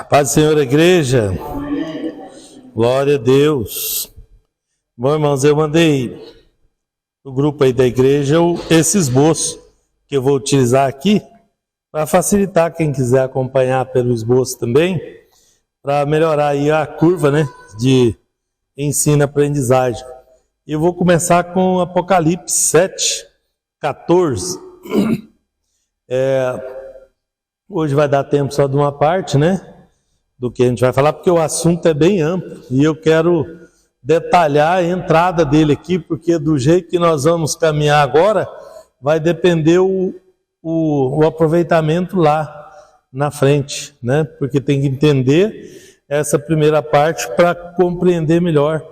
Paz do Senhor, igreja. Glória a Deus. Bom, irmãos, eu mandei no grupo aí da igreja esse esboço que eu vou utilizar aqui para facilitar quem quiser acompanhar pelo esboço também, para melhorar aí a curva, né, de ensino-aprendizagem. E eu vou começar com Apocalipse 7, 14. Hoje vai dar tempo só de uma parte, né, do que a gente vai falar, porque o assunto é bem amplo e eu quero detalhar a entrada dele aqui, porque do jeito que nós vamos caminhar agora, vai depender o aproveitamento lá na frente, né, porque tem que entender essa primeira parte para compreender melhor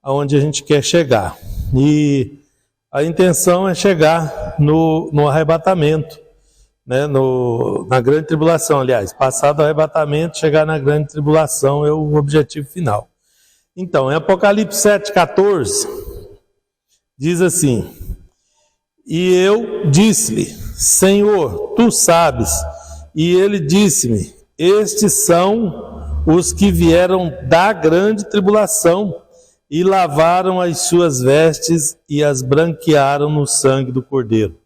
aonde a gente quer chegar. E a intenção é chegar no arrebatamento, né, na grande tribulação, aliás, passado o arrebatamento, chegar na grande tribulação é o objetivo final. Então, em Apocalipse 7, 14, diz assim: e eu disse-lhe, Senhor, tu sabes. E ele disse-me, estes são os que vieram da grande tribulação e lavaram as suas vestes e as branquearam no sangue do Cordeiro.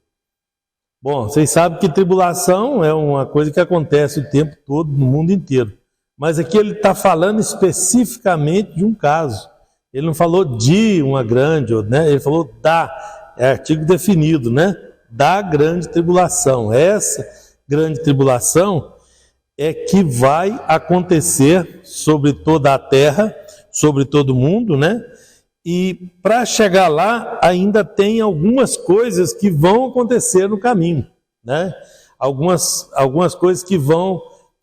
Bom, vocês sabem que tribulação é uma coisa que acontece o tempo todo no mundo inteiro. Mas aqui ele está falando especificamente de um caso. Ele não falou de uma grande, né? Ele falou artigo definido, né? Da grande tribulação. Essa grande tribulação é que vai acontecer sobre toda a terra, sobre todo mundo, né? E para chegar lá, ainda tem algumas coisas que vão acontecer no caminho, né? Algumas coisas que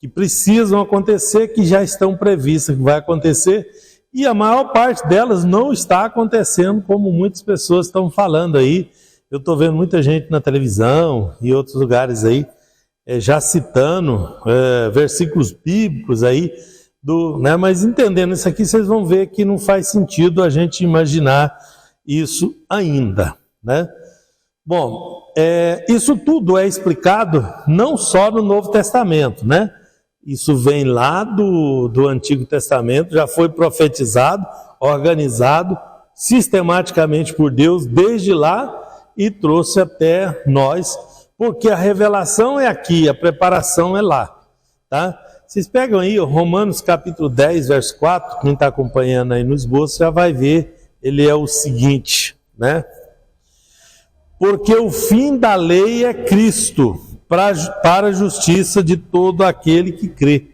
precisam acontecer, que já estão previstas, que vai acontecer, e a maior parte delas não está acontecendo, como muitas pessoas estão falando aí. Eu estou vendo muita gente na televisão e outros lugares aí, já citando versículos bíblicos aí, né? Mas entendendo isso aqui, vocês vão ver que não faz sentido a gente imaginar isso ainda, né? Bom, isso tudo é explicado não só no Novo Testamento, né? Isso vem lá do Antigo Testamento, já foi profetizado, organizado sistematicamente por Deus desde lá e trouxe até nós, porque a revelação é aqui, a preparação é lá, tá? Vocês pegam aí Romanos capítulo 10, verso 4, quem está acompanhando aí no esboço já vai ver, ele é o seguinte, né? Porque o fim da lei é Cristo, para a justiça de todo aquele que crê,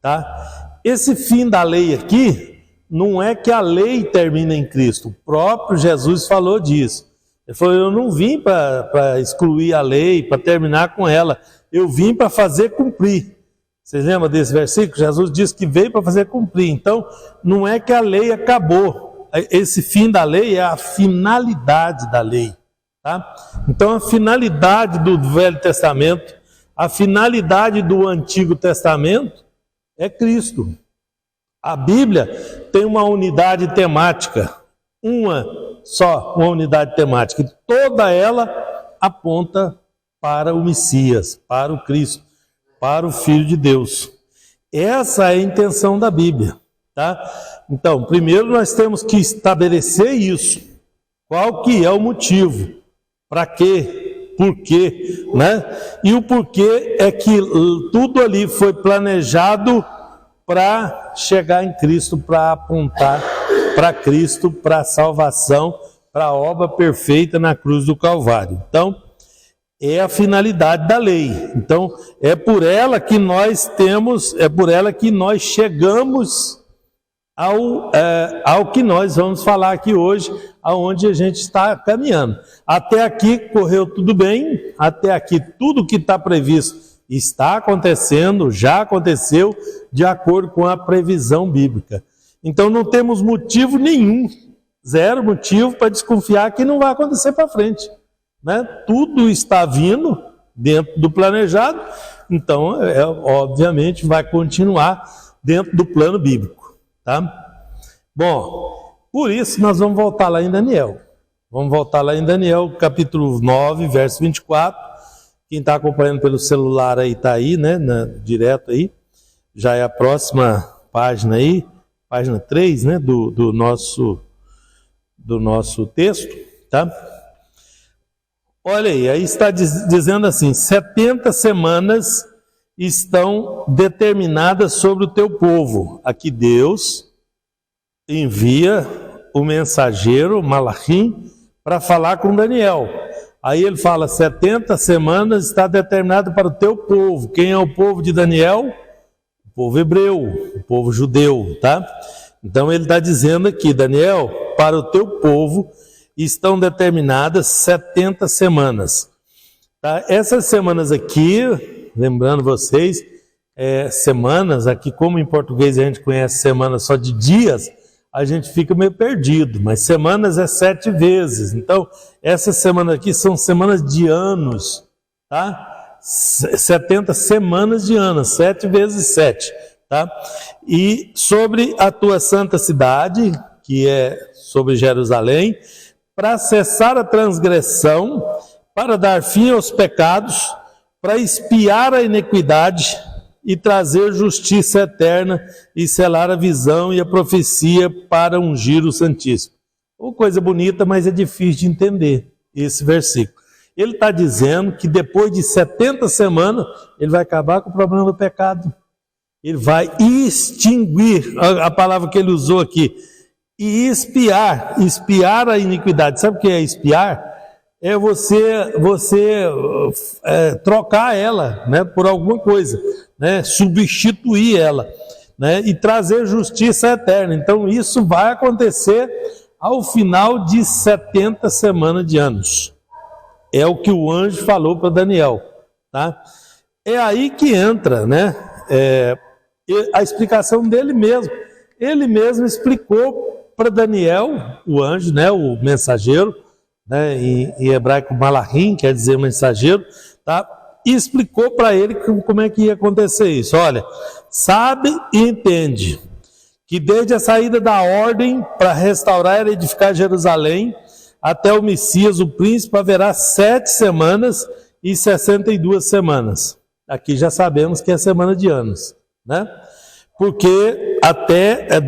tá? Esse fim da lei aqui, não é que a lei termina em Cristo, o próprio Jesus falou disso. Ele falou, eu não vim para excluir a lei, para terminar com ela, eu vim para fazer cumprir. Vocês lembram desse versículo? Jesus disse que veio para fazer cumprir. Então, não é que a lei acabou. Esse fim da lei é a finalidade da lei. Tá? Então, a finalidade do Velho Testamento, a finalidade do Antigo Testamento é Cristo. A Bíblia tem uma unidade temática, uma unidade temática. E toda ela aponta para o Messias, para o Cristo, para o Filho de Deus. Essa é a intenção da Bíblia, tá? Então, primeiro nós temos que estabelecer isso. Qual que é o motivo? Para quê? Por quê? Né? E o porquê é que tudo ali foi planejado para chegar em Cristo, para apontar para Cristo, para a salvação, para a obra perfeita na cruz do Calvário. Então, é a finalidade da lei. Então, é por ela que nós chegamos ao que nós vamos falar aqui hoje, aonde a gente está caminhando. Até aqui correu tudo bem, até aqui tudo que está previsto está acontecendo, já aconteceu, de acordo com a previsão bíblica. Então, não temos motivo nenhum, zero motivo para desconfiar que não vai acontecer para frente. Né? Tudo está vindo dentro do planejado, então, obviamente, vai continuar dentro do plano bíblico. Tá? Bom, por isso nós vamos voltar lá em Daniel. Vamos voltar lá em Daniel, capítulo 9, verso 24. Quem está acompanhando pelo celular aí está aí, né? Direto aí. já é a próxima página aí, página 3, né, do nosso texto, tá? Olha aí está dizendo assim: 70 semanas estão determinadas sobre o teu povo. Aqui Deus envia o mensageiro, Malachim, para falar com Daniel. Aí ele fala: 70 semanas está determinado para o teu povo. Quem é o povo de Daniel? O povo hebreu, o povo judeu, tá? Então ele está dizendo aqui: Daniel, para o teu povo estão determinadas 70 semanas. Tá? Essas semanas aqui, lembrando vocês, semanas, aqui como em português a gente conhece semanas só de dias, a gente fica meio perdido, mas semanas é 7 vezes. Então, essas semanas aqui são semanas de anos, tá? 70 semanas de anos, 7 vezes 7, tá? E sobre a tua santa cidade, que é sobre Jerusalém, para cessar a transgressão, para dar fim aos pecados, para expiar a iniquidade e trazer justiça eterna e selar a visão e a profecia para ungir o Santíssimo. Uma coisa bonita, mas é difícil de entender esse versículo. Ele está dizendo que depois de 70 semanas, ele vai acabar com o problema do pecado. Ele vai extinguir, a palavra que ele usou aqui, e espiar a iniquidade. Sabe o que é espiar? É você trocar ela, né, por alguma coisa, né, substituir ela, né, e trazer justiça eterna. Então isso vai acontecer ao final de 70 semanas de anos. É o que o anjo falou para Daniel, tá? É aí que entra, né, a explicação dele mesmo. Ele mesmo explicou para Daniel, o anjo, né, o mensageiro, né, em hebraico Malachim, quer dizer mensageiro, tá? E explicou para ele como é que ia acontecer isso. Olha, sabe e entende que desde a saída da ordem para restaurar e edificar Jerusalém até o Messias, o príncipe, haverá 7 semanas e 62 semanas. Aqui já sabemos que é semana de anos, né? Porque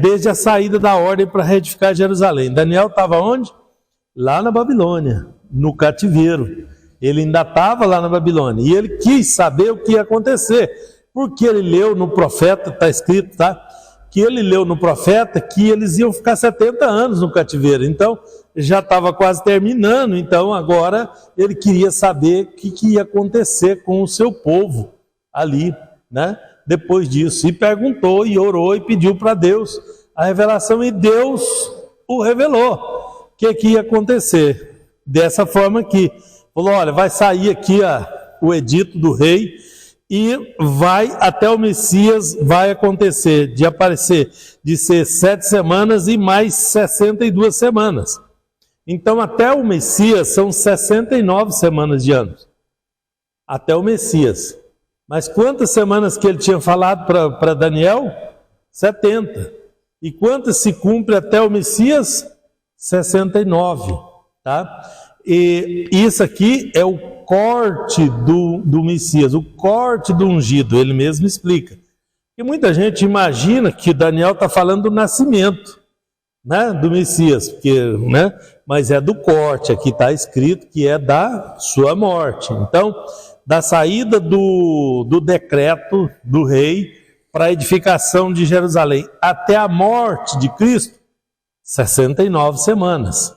desde a saída da ordem para reedificar Jerusalém. Daniel estava onde? Lá na Babilônia, no cativeiro. Ele ainda estava lá na Babilônia. E ele quis saber o que ia acontecer. Porque ele leu no profeta, está escrito, tá? Que ele leu no profeta que eles iam ficar 70 anos no cativeiro. Então, já estava quase terminando. Então, agora ele queria saber o que ia acontecer com o seu povo ali, né? Depois disso. E perguntou, e orou, e pediu para Deus a revelação. E Deus o revelou. O que ia acontecer? Dessa forma aqui. Falou: olha, vai sair aqui o edito do rei e vai até o Messias, vai acontecer de aparecer, de ser 7 semanas e mais 62 semanas. Então até o Messias são 69 semanas de anos. Até o Messias. Mas quantas semanas que ele tinha falado para Daniel? 70. E quantas se cumpre até o Messias? 69, tá? E isso aqui é o corte do Messias, o corte do ungido, ele mesmo explica. E muita gente imagina que Daniel está falando do nascimento, né, do Messias, né, mas é do corte, aqui está escrito que é da sua morte. Então, da saída do decreto do rei para a edificação de Jerusalém até a morte de Cristo, 69 semanas.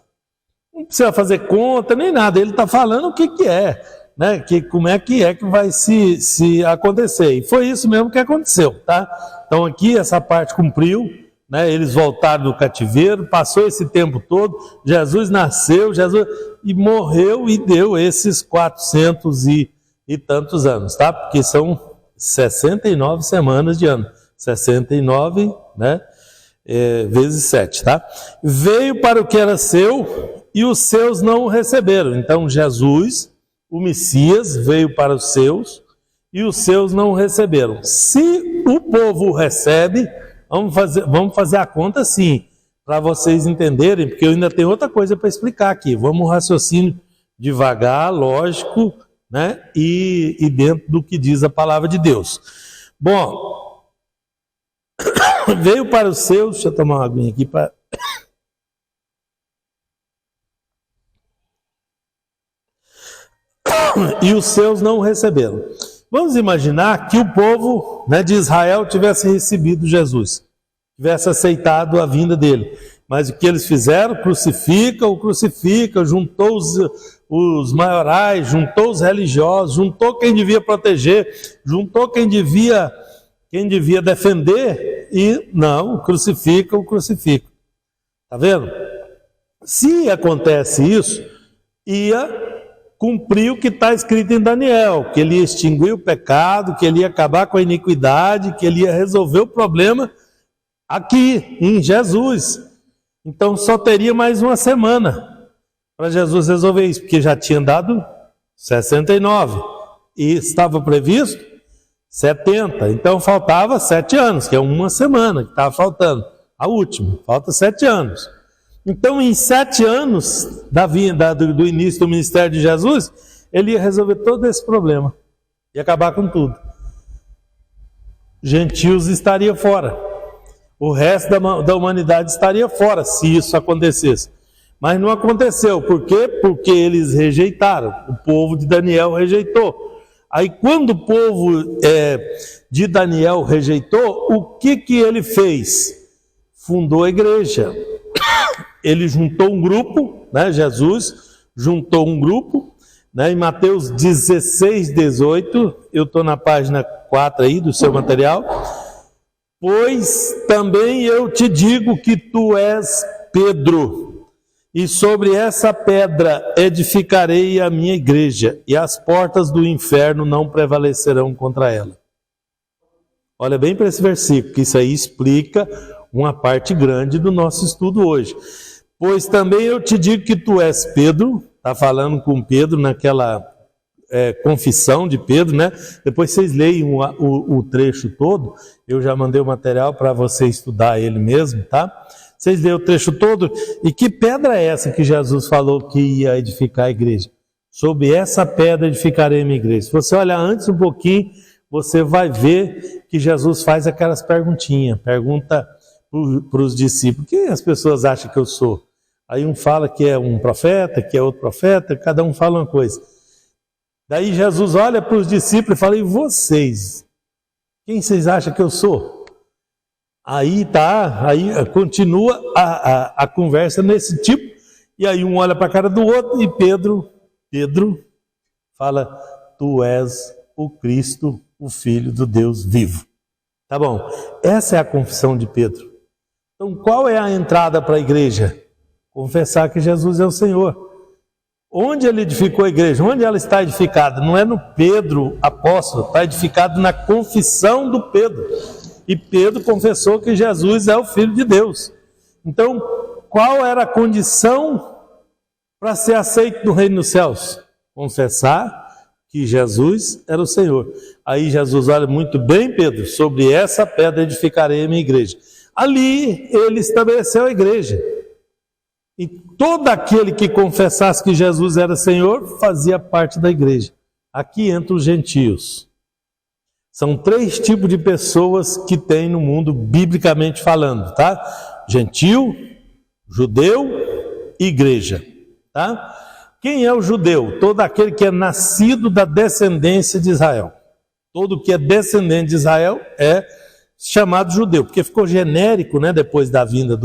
Não precisa fazer conta nem nada, ele está falando o que é, né? Como é que vai se acontecer. E foi isso mesmo que aconteceu, tá? Então aqui essa parte cumpriu, né? Eles voltaram do cativeiro, passou esse tempo todo, Jesus nasceu, e morreu e deu esses 400 e tantos anos, tá? Porque são 69 semanas de ano, 69, né? Vezes 7, tá? Veio para o que era seu e os seus não o receberam. Então Jesus, o Messias, veio para os seus e os seus não o receberam. Se o povo o recebe, vamos fazer a conta assim, para vocês entenderem, porque eu ainda tenho outra coisa para explicar aqui. Vamos raciocínio devagar, lógico, né? E dentro do que diz a palavra de Deus. Bom, veio para os seus, deixa eu tomar uma aguinha aqui para... E os seus não o receberam. Vamos imaginar que o povo, né, de Israel tivesse recebido Jesus, tivesse aceitado a vinda dele. Mas o que eles fizeram? Crucifica, juntou os maiorais, juntou os religiosos, juntou quem devia proteger, juntou quem devia defender, e não, crucifica. Está vendo? Se acontece isso, ia cumprir o que está escrito em Daniel, que ele ia extinguir o pecado, que ele ia acabar com a iniquidade, que ele ia resolver o problema aqui, em Jesus. Então só teria mais uma semana para Jesus resolver isso, porque já tinha dado 69 e estava previsto 70, então faltava 7 anos, que é uma semana que estava faltando, a última, falta 7 anos. Então em 7 anos do início do ministério de Jesus, ele ia resolver todo esse problema e acabar com tudo. Gentios estaria fora. O resto da humanidade estaria fora, se isso acontecesse. Mas não aconteceu. Por quê? Porque eles rejeitaram. O povo de Daniel rejeitou. Aí quando o povo de Daniel rejeitou, o que ele fez? Fundou a igreja. Ele juntou um grupo, né? Jesus juntou um grupo, né? Em Mateus 16, 18, eu estou na página 4 aí do seu material. Pois também eu te digo que tu és Pedro, e sobre essa pedra edificarei a minha igreja, e as portas do inferno não prevalecerão contra ela. Olha bem para esse versículo, que isso aí explica uma parte grande do nosso estudo hoje. Pois também eu te digo que tu és Pedro, está falando com Pedro naquela confissão de Pedro, né? Depois vocês leem o trecho todo, eu já mandei o material para você estudar ele mesmo, tá? Vocês leem o trecho todo, e que pedra é essa que Jesus falou que ia edificar a igreja? Sobre essa pedra edificarei a minha igreja. Se você olhar antes um pouquinho, você vai ver que Jesus faz aquelas perguntinhas, pergunta para os discípulos, quem as pessoas acham que eu sou? Aí um fala que é um profeta, que é outro profeta, cada um fala uma coisa. Daí Jesus olha para os discípulos e fala, e vocês? Quem vocês acham que eu sou? Aí continua a conversa nesse tipo, e aí um olha para a cara do outro, e Pedro fala, tu és o Cristo, o Filho do Deus vivo. Tá bom, essa é a confissão de Pedro. Então qual é a entrada para a igreja? Confessar que Jesus é o Senhor. Onde ele edificou a igreja? Onde ela está edificada? Não é no Pedro apóstolo, está edificado na confissão do Pedro. E Pedro confessou que Jesus é o Filho de Deus. Então, qual era a condição para ser aceito no reino dos céus? Confessar que Jesus era o Senhor. Aí Jesus olha, muito bem, Pedro, sobre essa pedra edificarei a minha igreja. Ali ele estabeleceu a igreja. E todo aquele que confessasse que Jesus era Senhor, fazia parte da igreja. Aqui entra os gentios. São 3 tipos de pessoas que tem no mundo, biblicamente falando, tá? Gentio, judeu e igreja, tá? Quem é o judeu? Todo aquele que é nascido da descendência de Israel. Todo que é descendente de Israel é chamado judeu, porque ficou genérico, né, depois da vinda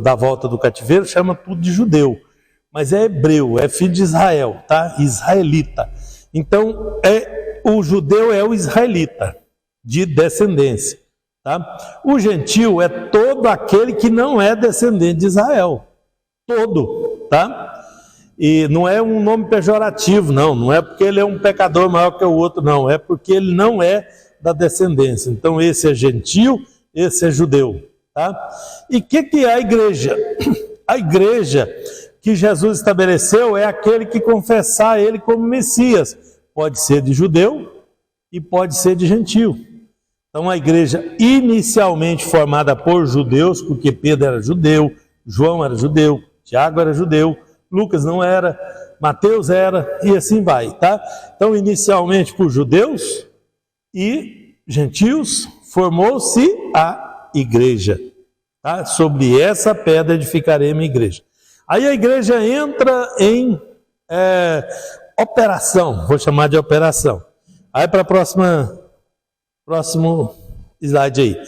da volta do cativeiro, chama tudo de judeu. Mas é hebreu, é filho de Israel, tá? Israelita. Então, o judeu é o israelita, de descendência, tá? O gentio é todo aquele que não é descendente de Israel. Todo, tá? E não é um nome pejorativo, não é porque ele é um pecador maior que o outro, não. É porque ele não é da descendência. Então, esse é gentio, esse é judeu. Tá? E o que é a igreja? A igreja que Jesus estabeleceu é aquele que confessar ele como Messias. Pode ser de judeu e pode ser de gentio. Então a igreja inicialmente formada por judeus, porque Pedro era judeu, João era judeu, Tiago era judeu, Lucas não era, Mateus era, e assim vai. Tá? Então inicialmente por judeus e gentios, formou-se a igreja. Tá? Sobre essa pedra edificarei a minha igreja. Aí a igreja entra em operação, vou chamar de operação. Aí para próximo slide aí.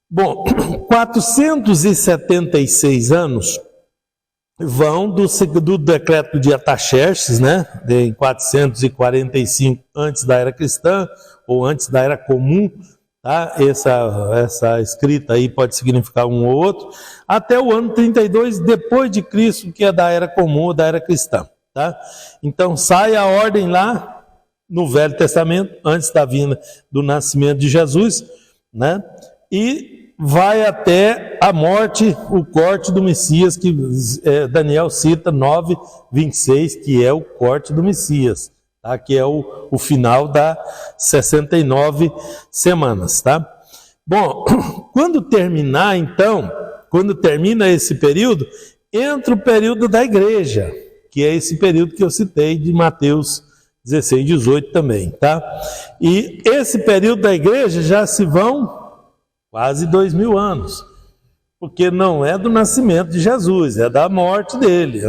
Bom, 476 anos vão do decreto de Artaxerxes, né, em 445 antes da era cristã ou antes da era comum, tá? Essa escrita aí pode significar um ou outro, até o ano 32 depois de Cristo, que é da era comum ou da era cristã, tá? Então sai a ordem lá no Velho Testamento, antes da vinda do nascimento de Jesus, né? E vai até a morte, o corte do Messias, que Daniel cita 9:26, que é o corte do Messias, tá? Que é o final das 69 semanas, tá? Bom, quando termina esse período, entra o período da igreja, que é esse período que eu citei de Mateus 16, 18 também, tá? E esse período da igreja já se vão quase 2000 anos, porque não é do nascimento de Jesus, é da morte dele.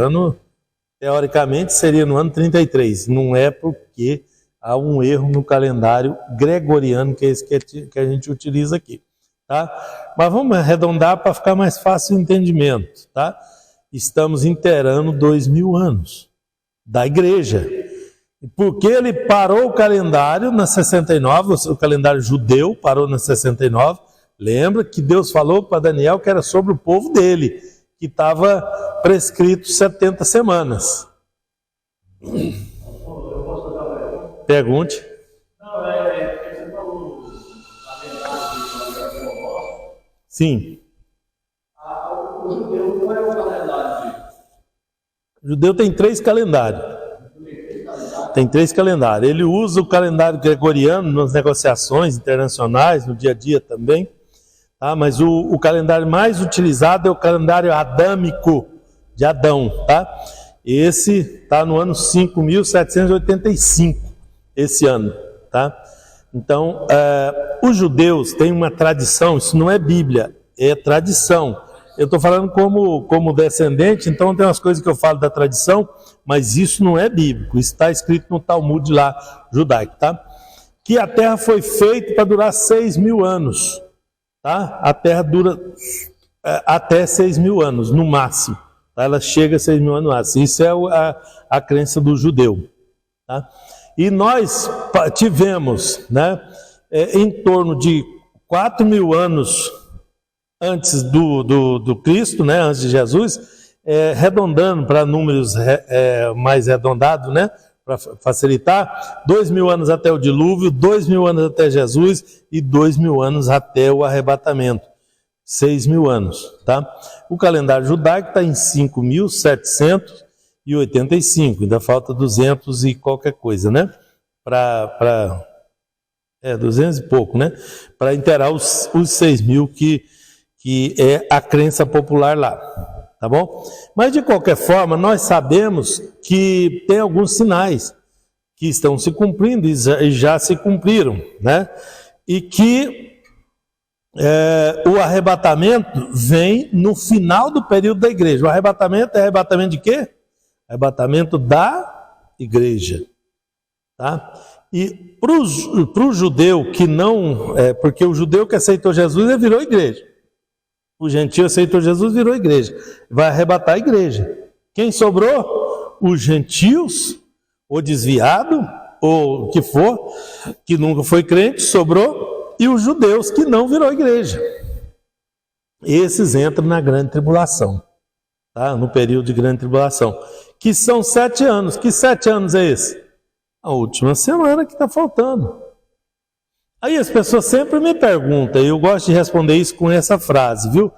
Teoricamente seria no ano 33, não é porque há um erro no calendário gregoriano, que é esse que a gente utiliza aqui, tá? Mas vamos arredondar para ficar mais fácil o entendimento, tá? Estamos inteirando 2000 anos da igreja. Porque ele parou o calendário na 69, o calendário judeu parou na 69. Lembra que Deus falou para Daniel que era sobre o povo dele, que estava prescrito 70 semanas. Eu posso fazer uma pergunta? Pergunte. Não, você falou calendário. Sim. O judeu, qual é o calendário dele? O judeu tem 3 calendários. Tem 3 calendários. Ele usa o calendário gregoriano nas negociações internacionais, no dia a dia também. Tá? Mas o calendário mais utilizado é o calendário adâmico, de Adão. Tá? Esse está no ano 5.785, esse ano. Tá? Então, os judeus têm uma tradição, isso não é Bíblia, é tradição. Eu estou falando como descendente, então tem umas coisas que eu falo da tradição, mas isso não é bíblico, isso está escrito no Talmud lá, judaico, tá? Que a terra foi feita para durar 6.000 anos, tá? A terra dura até 6.000 anos, no máximo, tá? Ela chega a 6.000 anos no máximo, isso é a crença do judeu, tá? E nós tivemos, né, em torno de 4.000 anos antes do Cristo, né, antes de Jesus, arredondando para números mais arredondados, né, para facilitar, 2.000 anos até o dilúvio, 2.000 anos até Jesus e 2.000 anos até o arrebatamento, 6.000 anos, tá? O calendário judaico está em 5.785, ainda falta 200 e qualquer coisa, né? 200 e pouco, né? Para inteirar os 6.000 que é a crença popular lá, tá bom? Mas de qualquer forma, nós sabemos que tem alguns sinais que estão se cumprindo e já se cumpriram, né? E que o arrebatamento vem no final do período da igreja. O arrebatamento é arrebatamento de quê? Arrebatamento da igreja, tá? E para o judeu que não... porque o judeu que aceitou Jesus, ele virou igreja. O gentio aceitou Jesus, virou igreja. Vai arrebatar a igreja. Quem sobrou? Os gentios, ou desviado, ou o que for, que nunca foi crente, sobrou, e os judeus que não virou igreja. Esses entram na grande tribulação, tá? No período de grande tribulação, que são 7 anos. Que 7 anos é esse? A última semana que está faltando. Aí as pessoas sempre me perguntam, e eu gosto de responder isso com essa frase, viu?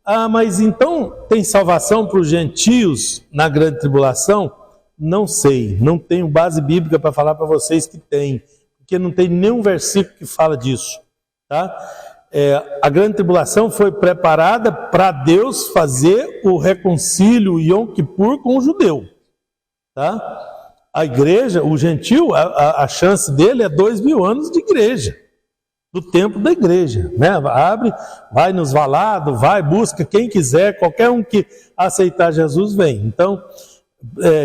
Ah, mas então tem salvação para os gentios na grande tribulação? Não sei, não tenho base bíblica para falar para vocês que tem, porque não tem nenhum versículo que fala disso, tá? A grande tribulação foi preparada para Deus fazer o reconcílio Yom Kippur com o judeu, tá? A igreja, o gentio, a chance dele é 2.000 anos de igreja. do tempo da igreja, né? Abre, vai nos valados, vai, busca quem quiser, qualquer um que aceitar Jesus vem. Então,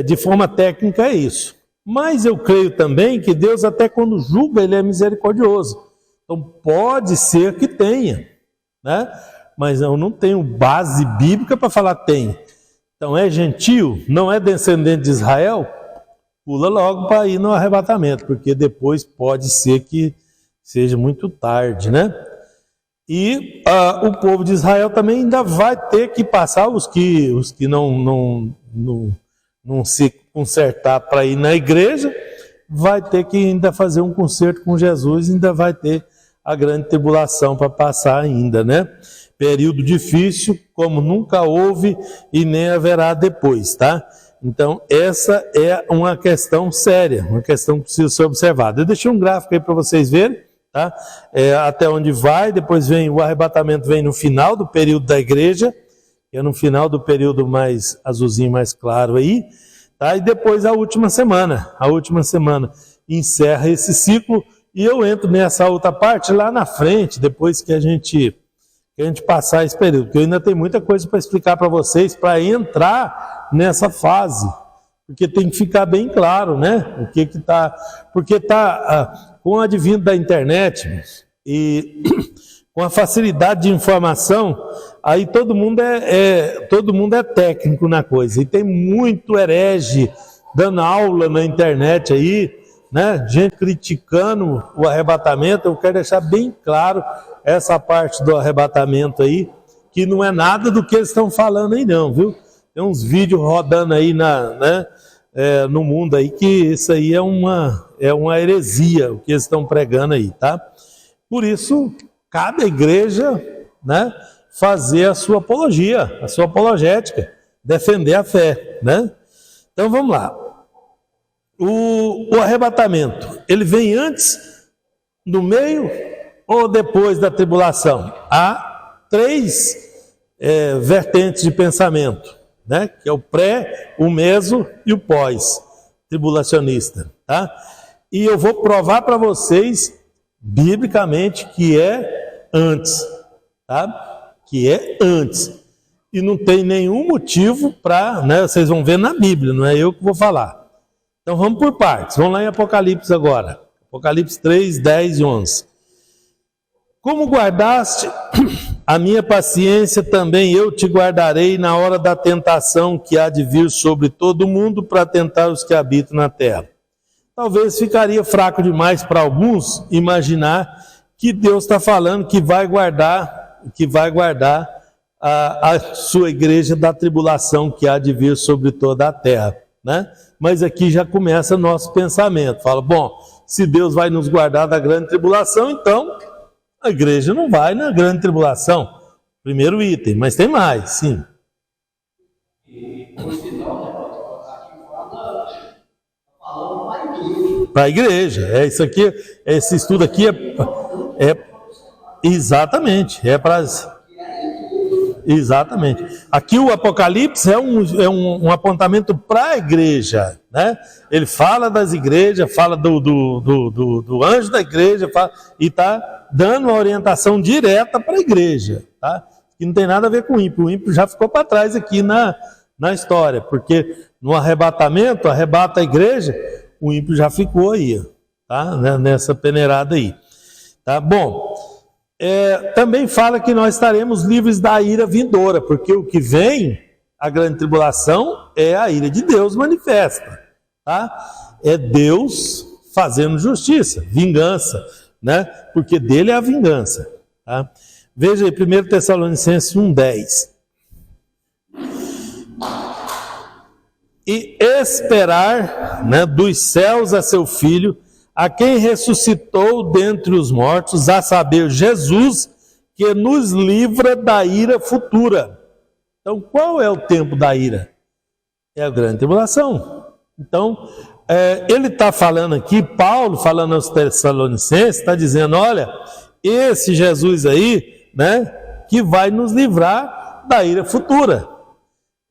de forma técnica é isso. Mas eu creio também que Deus, até quando julga, Ele é misericordioso. Então pode ser que tenha, né? Mas eu não tenho base bíblica para falar tem. Então é gentio, não é descendente de Israel, pula logo para ir no arrebatamento, porque depois pode ser que seja muito tarde, né? E o povo de Israel também ainda vai ter que passar, os que não se consertar para ir na igreja, vai ter que ainda fazer um concerto com Jesus, ainda vai ter a grande tribulação para passar ainda, né? Período difícil, como nunca houve e nem haverá depois, tá? Então, essa é uma questão séria, uma questão que precisa ser observada. Eu deixei um gráfico aí para vocês verem, tá? Até onde vai, depois vem o arrebatamento, vem no final do período da igreja, que é no final do período mais azulzinho, mais claro aí, tá? E depois a última semana encerra esse ciclo, e eu entro nessa outra parte lá na frente, depois que a gente passar esse período, porque eu ainda tenho muita coisa para explicar para vocês, para entrar nessa fase, porque tem que ficar bem claro, né? Porque com o advento da internet e com a facilidade de informação, aí todo mundo é técnico na coisa, e tem muito herege dando aula na internet aí, né? Gente criticando o arrebatamento. Eu quero deixar bem claro essa parte do arrebatamento aí, que não é nada do que eles estão falando aí não, viu? Tem uns vídeos rodando aí no mundo aí, que isso aí é uma heresia, o que eles estão pregando aí, tá? Por isso, cabe à igreja, né, fazer a sua apologia, a sua apologética, defender a fé, né? Então vamos lá. O arrebatamento, ele vem antes, no meio ou depois da tribulação? Há 3 vertentes de pensamento, né? Que é o pré, o meso e o pós-tribulacionista, tá? E eu vou provar para vocês, biblicamente, que é antes, tá? Que é antes. E não tem nenhum motivo para, né? Vocês vão ver na Bíblia, não é eu que vou falar. Então vamos por partes, vamos lá em Apocalipse agora. Apocalipse 3, 10 e 11. Como guardaste a minha paciência, também eu te guardarei na hora da tentação que há de vir sobre todo mundo para tentar os que habitam na terra. Talvez ficaria fraco demais para alguns imaginar que Deus está falando que vai guardar a sua igreja da tribulação que há de vir sobre toda a terra, né? Mas aqui já começa nosso pensamento. Fala, bom, se Deus vai nos guardar da grande tribulação, então a igreja não vai na grande tribulação. Primeiro item, mas tem mais, sim. E por sinal, aqui falando para a igreja. Isso aqui, esse estudo aqui exatamente, é para exatamente. Aqui o Apocalipse é um apontamento para a igreja, né? Ele fala das igrejas, fala do anjo da igreja, e está dando uma orientação direta para a igreja, tá? Que não tem nada a ver com o ímpio. O ímpio já ficou para trás aqui na história, porque no arrebatamento, arrebata a igreja, o ímpio já ficou aí, tá? Nessa peneirada aí. Tá bom. Também fala que nós estaremos livres da ira vindoura, porque o que vem, a grande tribulação, é a ira de Deus manifesta, tá? É Deus fazendo justiça, vingança, né? Porque dele é a vingança, tá? Veja aí, 1 Tessalonicenses 1,10. E esperar, né, dos céus a seu Filho, a quem ressuscitou dentre os mortos, a saber, Jesus, que nos livra da ira futura. Então, qual é o tempo da ira? É a grande tribulação. Então, ele está falando aqui, Paulo, falando aos Tessalonicenses, está dizendo, olha, esse Jesus aí, né, que vai nos livrar da ira futura.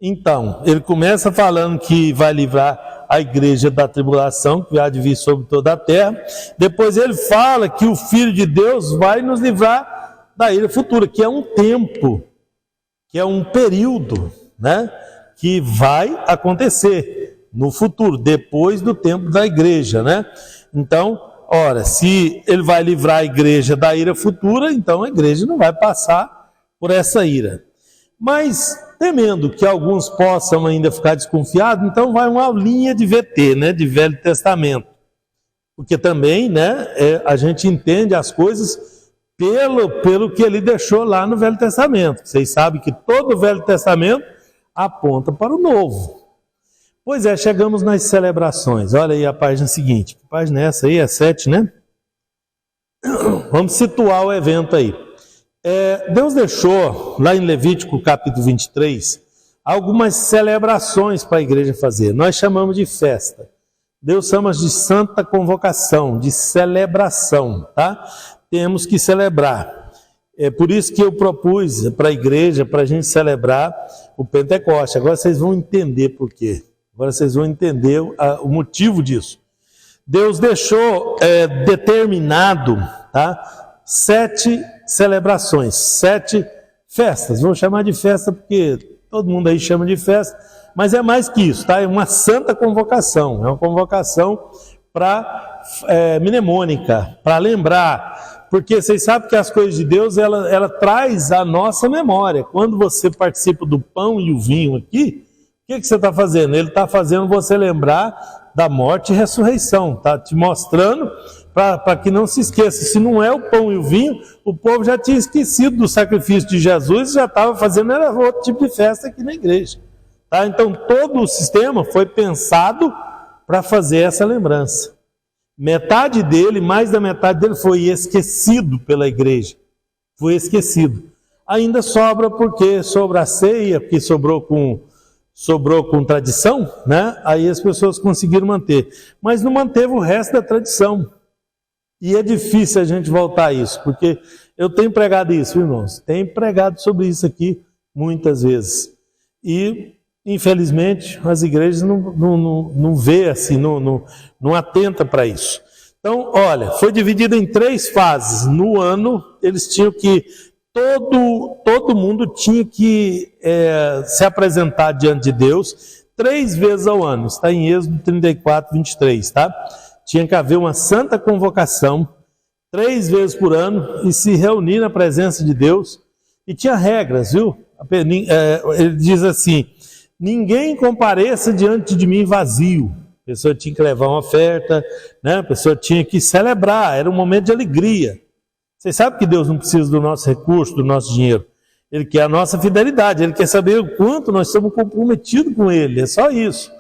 Então, ele começa falando que vai livrar a igreja da tribulação, que há de vir sobre toda a terra. Depois ele fala que o Filho de Deus vai nos livrar da ira futura, que é um tempo, que é um período, né, que vai acontecer no futuro, depois do tempo da igreja, né? Então, ora, se ele vai livrar a igreja da ira futura, então a igreja não vai passar por essa ira. Mas, temendo que alguns possam ainda ficar desconfiados, então vai uma linha de VT, né, de Velho Testamento. Porque também, né, a gente entende as coisas pelo que ele deixou lá no Velho Testamento. Vocês sabem que todo o Velho Testamento aponta para o Novo. Pois é, chegamos nas celebrações. Olha aí a página seguinte. Que página é essa aí? É 7, né? Vamos situar o evento aí. Deus deixou, lá em Levítico capítulo 23, algumas celebrações para a igreja fazer. Nós chamamos de festa. Deus chama de santa convocação, de celebração, tá? Temos que celebrar. É por isso que eu propus para a igreja, para a gente celebrar o Pentecoste. Agora vocês vão entender por quê. Agora vocês vão entender o motivo disso. Deus deixou determinado, tá, 7 celebrações, 7 festas. Vamos chamar de festa porque todo mundo aí chama de festa, mas é mais que isso, tá? É uma santa convocação, é uma convocação mnemônica, para lembrar, porque vocês sabem que as coisas de Deus, ela traz a nossa memória. Quando você participa do pão e o vinho aqui, o que você está fazendo? Ele está fazendo você lembrar da morte e ressurreição, está te mostrando para que não se esqueça. Se não é o pão e o vinho, o povo já tinha esquecido do sacrifício de Jesus e já estava fazendo outro tipo de festa aqui na igreja. Tá? Então todo o sistema foi pensado para fazer essa lembrança. Metade dele, mais da metade dele foi esquecido pela igreja. Foi esquecido. Ainda sobra porque sobra a ceia, porque sobrou com tradição, né? Aí as pessoas conseguiram manter. Mas não manteve o resto da tradição. E é difícil a gente voltar a isso, porque eu tenho pregado isso, irmãos. Tenho pregado sobre isso aqui muitas vezes. E, infelizmente, as igrejas não vê assim, não atenta para isso. Então, olha, foi dividido em 3 fases. No ano, eles tinham que... Todo mundo tinha que se apresentar diante de Deus 3 vezes ao ano. Está em Êxodo 34, 23, tá? Tinha que haver uma santa convocação 3 vezes por ano e se reunir na presença de Deus. E tinha regras, viu? Ele diz assim: ninguém compareça diante de mim vazio. A pessoa tinha que levar uma oferta, né? A pessoa tinha que celebrar, era um momento de alegria. Vocês sabem que Deus não precisa do nosso recurso, do nosso dinheiro. Ele quer a nossa fidelidade, Ele quer saber o quanto nós estamos comprometidos com Ele, é só isso.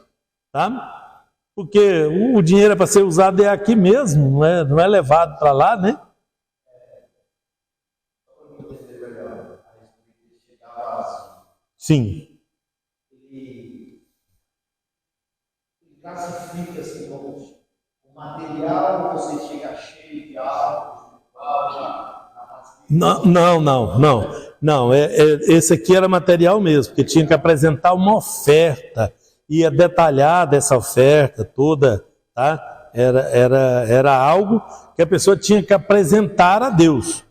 Tá? Porque o dinheiro é para ser usado aqui mesmo, não é levado para lá, né? Sim. Ele classifica assim como o material, você chega cheio de algo. Não. Esse aqui era material mesmo, porque tinha que apresentar uma oferta, ia detalhar dessa oferta toda, tá? Era algo que a pessoa tinha que apresentar a Deus.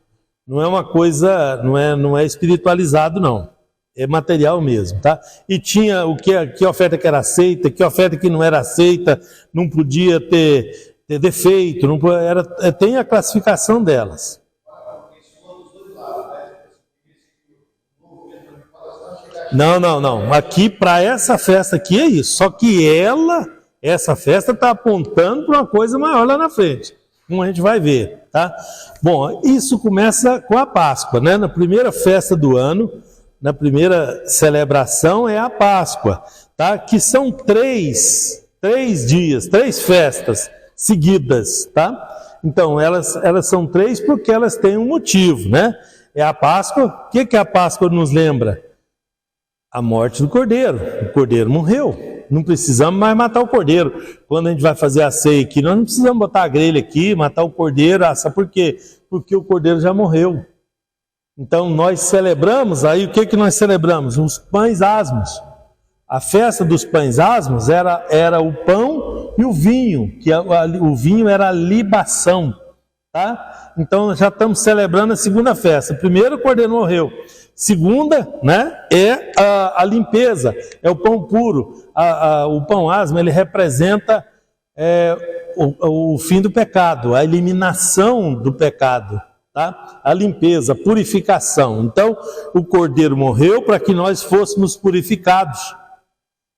Não é uma coisa, não é espiritualizado, não. É material mesmo, tá? E tinha que oferta que era aceita, que oferta que não era aceita, não podia ter defeito, tem a classificação delas. Não. Aqui, para essa festa aqui é isso. Só que essa festa está apontando para uma coisa maior lá na frente, como a gente vai ver, tá? Bom, isso começa com a Páscoa, né? Na primeira festa do ano, na primeira celebração é a Páscoa, tá? Que são 3 dias, 3 festas seguidas, tá? Então, elas são 3 porque elas têm um motivo, né? É a Páscoa. O que a Páscoa nos lembra? A morte do Cordeiro. O Cordeiro morreu. Não precisamos mais matar o Cordeiro. Quando a gente vai fazer a ceia aqui, nós não precisamos botar a grelha aqui, matar o Cordeiro. Sabe por quê? Porque o Cordeiro já morreu. Então, nós celebramos, aí o que nós celebramos? Os pães asmos. A festa dos pães asmos era o pão e o vinho, o vinho era a libação, tá? Então já estamos celebrando a segunda festa. Primeiro, o cordeiro morreu. Segunda, né, é a limpeza, é o pão puro. O pão asmo, ele representa o fim do pecado, a eliminação do pecado, tá? A limpeza, a purificação. Então, o cordeiro morreu para que nós fôssemos purificados.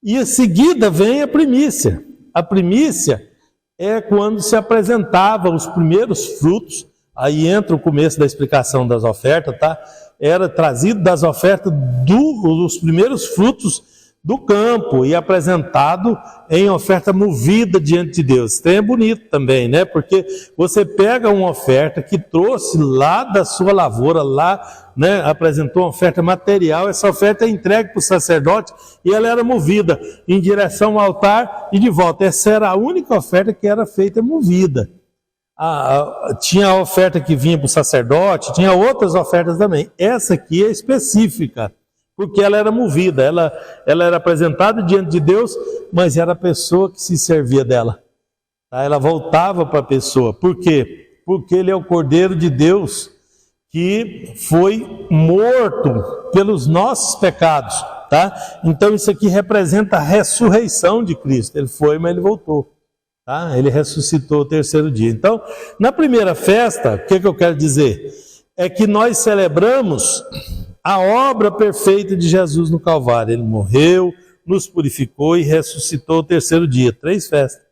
E em seguida vem a primícia. A primícia é quando se apresentava os primeiros frutos. Aí entra o começo da explicação das ofertas, tá? Era trazido das ofertas dos primeiros frutos do campo e apresentado em oferta movida diante de Deus. Isso é bonito também, né? Porque você pega uma oferta que trouxe lá da sua lavoura, lá, né? Apresentou uma oferta material, essa oferta é entregue para o sacerdote e ela era movida em direção ao altar e de volta. Essa era a única oferta que era feita movida. Tinha a oferta que vinha para o sacerdote, tinha outras ofertas também. Essa aqui é específica, porque ela era movida, ela era apresentada diante de Deus, mas era a pessoa que se servia dela. Tá? Ela voltava para a pessoa. Por quê? Porque ele é o Cordeiro de Deus que foi morto pelos nossos pecados. Tá? Então isso aqui representa a ressurreição de Cristo. Ele foi, mas ele voltou. Tá? Ele ressuscitou o terceiro dia. Então, na primeira festa, o que eu quero dizer? É que nós celebramos a obra perfeita de Jesus no Calvário. Ele morreu, nos purificou e ressuscitou o terceiro dia. 3 festas.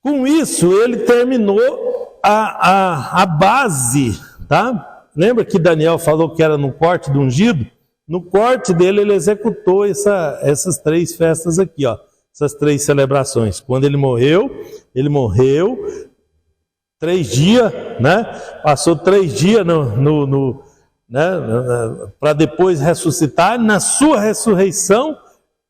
Com isso, ele terminou a base. Tá? Lembra que Daniel falou que era no corte do ungido? No corte dele, ele executou essas 3 festas aqui, ó. Essas 3 celebrações. Quando ele morreu 3 dias, né? Passou 3 dias para depois ressuscitar. Na sua ressurreição,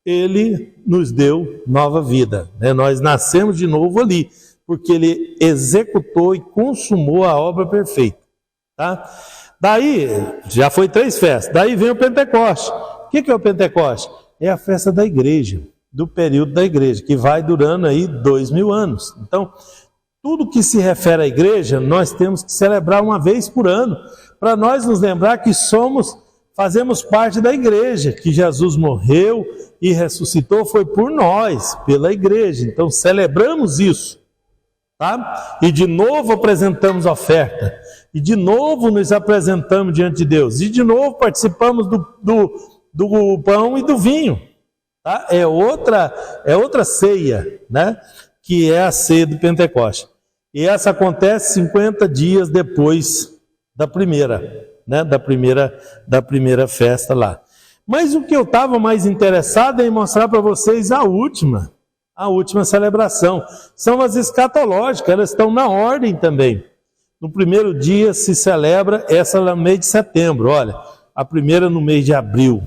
ele nos deu nova vida. Né? Nós nascemos de novo ali, porque ele executou e consumou a obra perfeita. Tá? Daí, já foi 3 festas. Daí vem o Pentecoste. O que é o Pentecoste? É a festa da igreja, do período da igreja, que vai durando aí 2000 anos. Então, tudo que se refere à igreja, nós temos que celebrar uma vez por ano, para nós nos lembrar que fazemos parte da igreja, que Jesus morreu e ressuscitou, foi por nós, pela igreja. Então, celebramos isso. Tá? E de novo apresentamos a oferta, e de novo nos apresentamos diante de Deus, e de novo participamos do pão e do vinho. Tá? É outra ceia, né? Que é a ceia do Pentecoste. E essa acontece 50 dias depois da primeira, né? Da primeira festa lá. Mas o que eu estava mais interessado é em mostrar para vocês a última celebração. São as escatológicas, elas estão na ordem também. No primeiro dia se celebra essa no mês de setembro, olha, a primeira no mês de abril,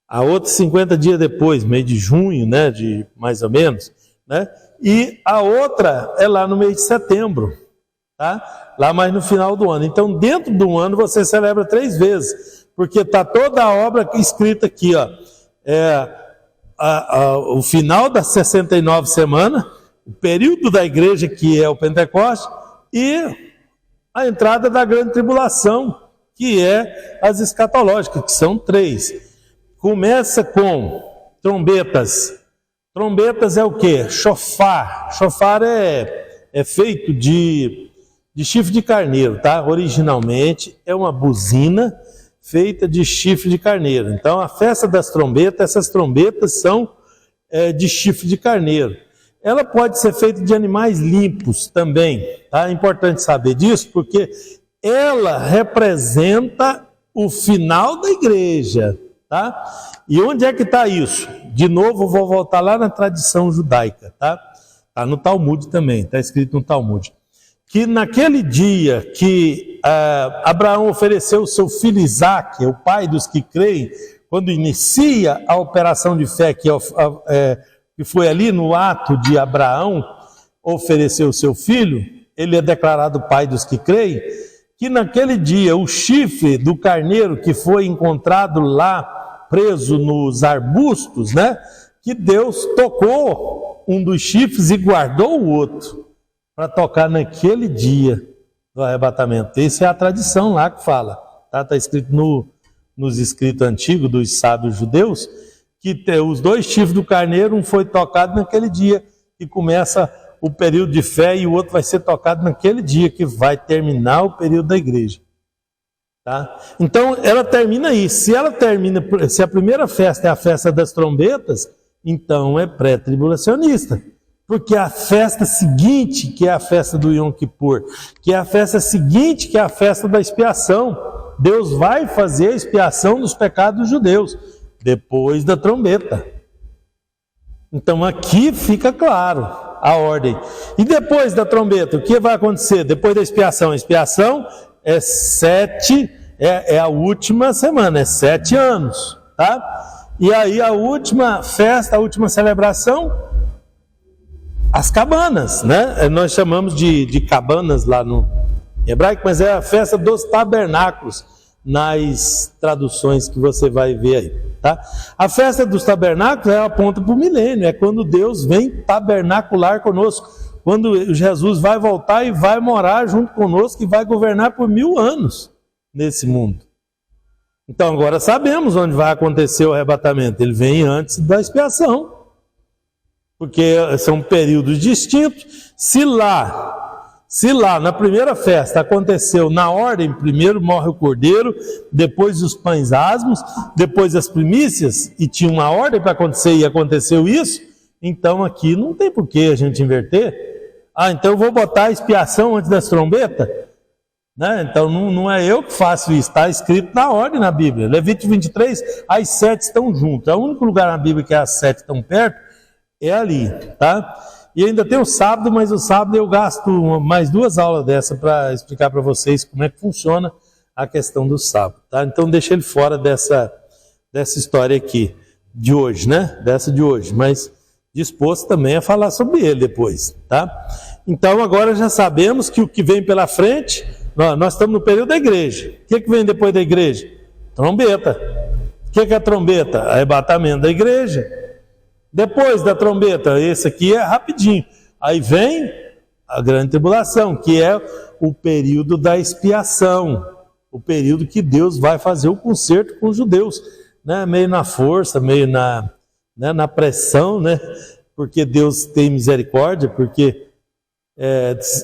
a outra 50 dias depois, mês de junho, né, de mais ou menos, né? E a outra é lá no mês de setembro, tá? Lá mais no final do ano. Então, dentro do ano você celebra 3 vezes, porque está toda a obra escrita aqui, ó. O final das 69 semanas, o período da igreja, que é o Pentecoste, e a entrada da grande tribulação, que é as escatológicas, que são 3. Começa com trombetas. Trombetas é o quê? Chofar. Chofar é feito de chifre de carneiro, tá? Originalmente é uma buzina feita de chifre de carneiro. Então, a festa das trombetas, essas trombetas são de chifre de carneiro. Ela pode ser feita de animais limpos também, tá? É importante saber disso, porque ela representa o final da igreja, tá? E onde é que está isso? De novo, vou voltar lá na tradição judaica, tá? Está no Talmud também, está escrito no Talmud. Que naquele dia que Abraão ofereceu o seu filho Isaque, o pai dos que creem, quando inicia a operação de fé, que foi ali no ato de Abraão oferecer o seu filho, ele é declarado pai dos que creem, que naquele dia o chifre do carneiro que foi encontrado lá preso nos arbustos, né? Que Deus tocou um dos chifres e guardou o outro para tocar naquele dia do arrebatamento. Essa é a tradição lá que fala, tá? Está escrito nos escritos antigos dos sábios judeus, que os 2 chifres do carneiro, um foi tocado naquele dia, que começa o período de fé, e o outro vai ser tocado naquele dia, que vai terminar o período da igreja. Tá? Então, ela termina aí. Se a primeira festa é a festa das trombetas, então é pré-tribulacionista. Porque a festa seguinte, que é a festa do Yom Kippur, que é a festa seguinte, que é a festa da expiação, Deus vai fazer a expiação dos pecados dos judeus, depois da trombeta. Então aqui fica claro a ordem. E depois da trombeta, o que vai acontecer? Depois da expiação, a expiação é a última semana, é 7 anos, tá? E aí a última festa, a última celebração, as cabanas, né? Nós chamamos de cabanas lá no hebraico, mas é a festa dos tabernáculos, nas traduções que você vai ver aí, tá? A festa dos tabernáculos aponta para o milênio, é quando Deus vem tabernacular conosco, quando Jesus vai voltar e vai morar junto conosco e vai governar por 1000 anos nesse mundo. Então agora sabemos onde vai acontecer o arrebatamento, ele vem antes da expiação, porque são períodos distintos. Se lá na primeira festa aconteceu na ordem, primeiro morre o cordeiro, depois os pães asmos, depois as primícias, e tinha uma ordem para acontecer e aconteceu isso, então aqui não tem por que a gente inverter. Então eu vou botar a expiação antes das trombetas? Né? Então não é eu que faço isso, está escrito na ordem na Bíblia. Levítico 23, as 7 estão juntas. O único lugar na Bíblia que as 7 estão perto é ali, tá? E ainda tem o sábado, mas o sábado eu gasto mais 2 aulas dessa para explicar para vocês como é que funciona a questão do sábado, tá? Então deixa ele fora dessa história aqui, de hoje, né? Dessa de hoje, mas disposto também a falar sobre ele depois, tá? Então agora já sabemos que o que vem pela frente, nós estamos no período da igreja. O que vem depois da igreja? Trombeta. O que é a trombeta? Arrebatamento da igreja. Depois da trombeta, esse aqui é rapidinho. Aí vem a grande tribulação, que é o período da expiação, o período que Deus vai fazer o concerto com os judeus, né? Meio na força, meio na pressão, né? Porque Deus tem misericórdia, porque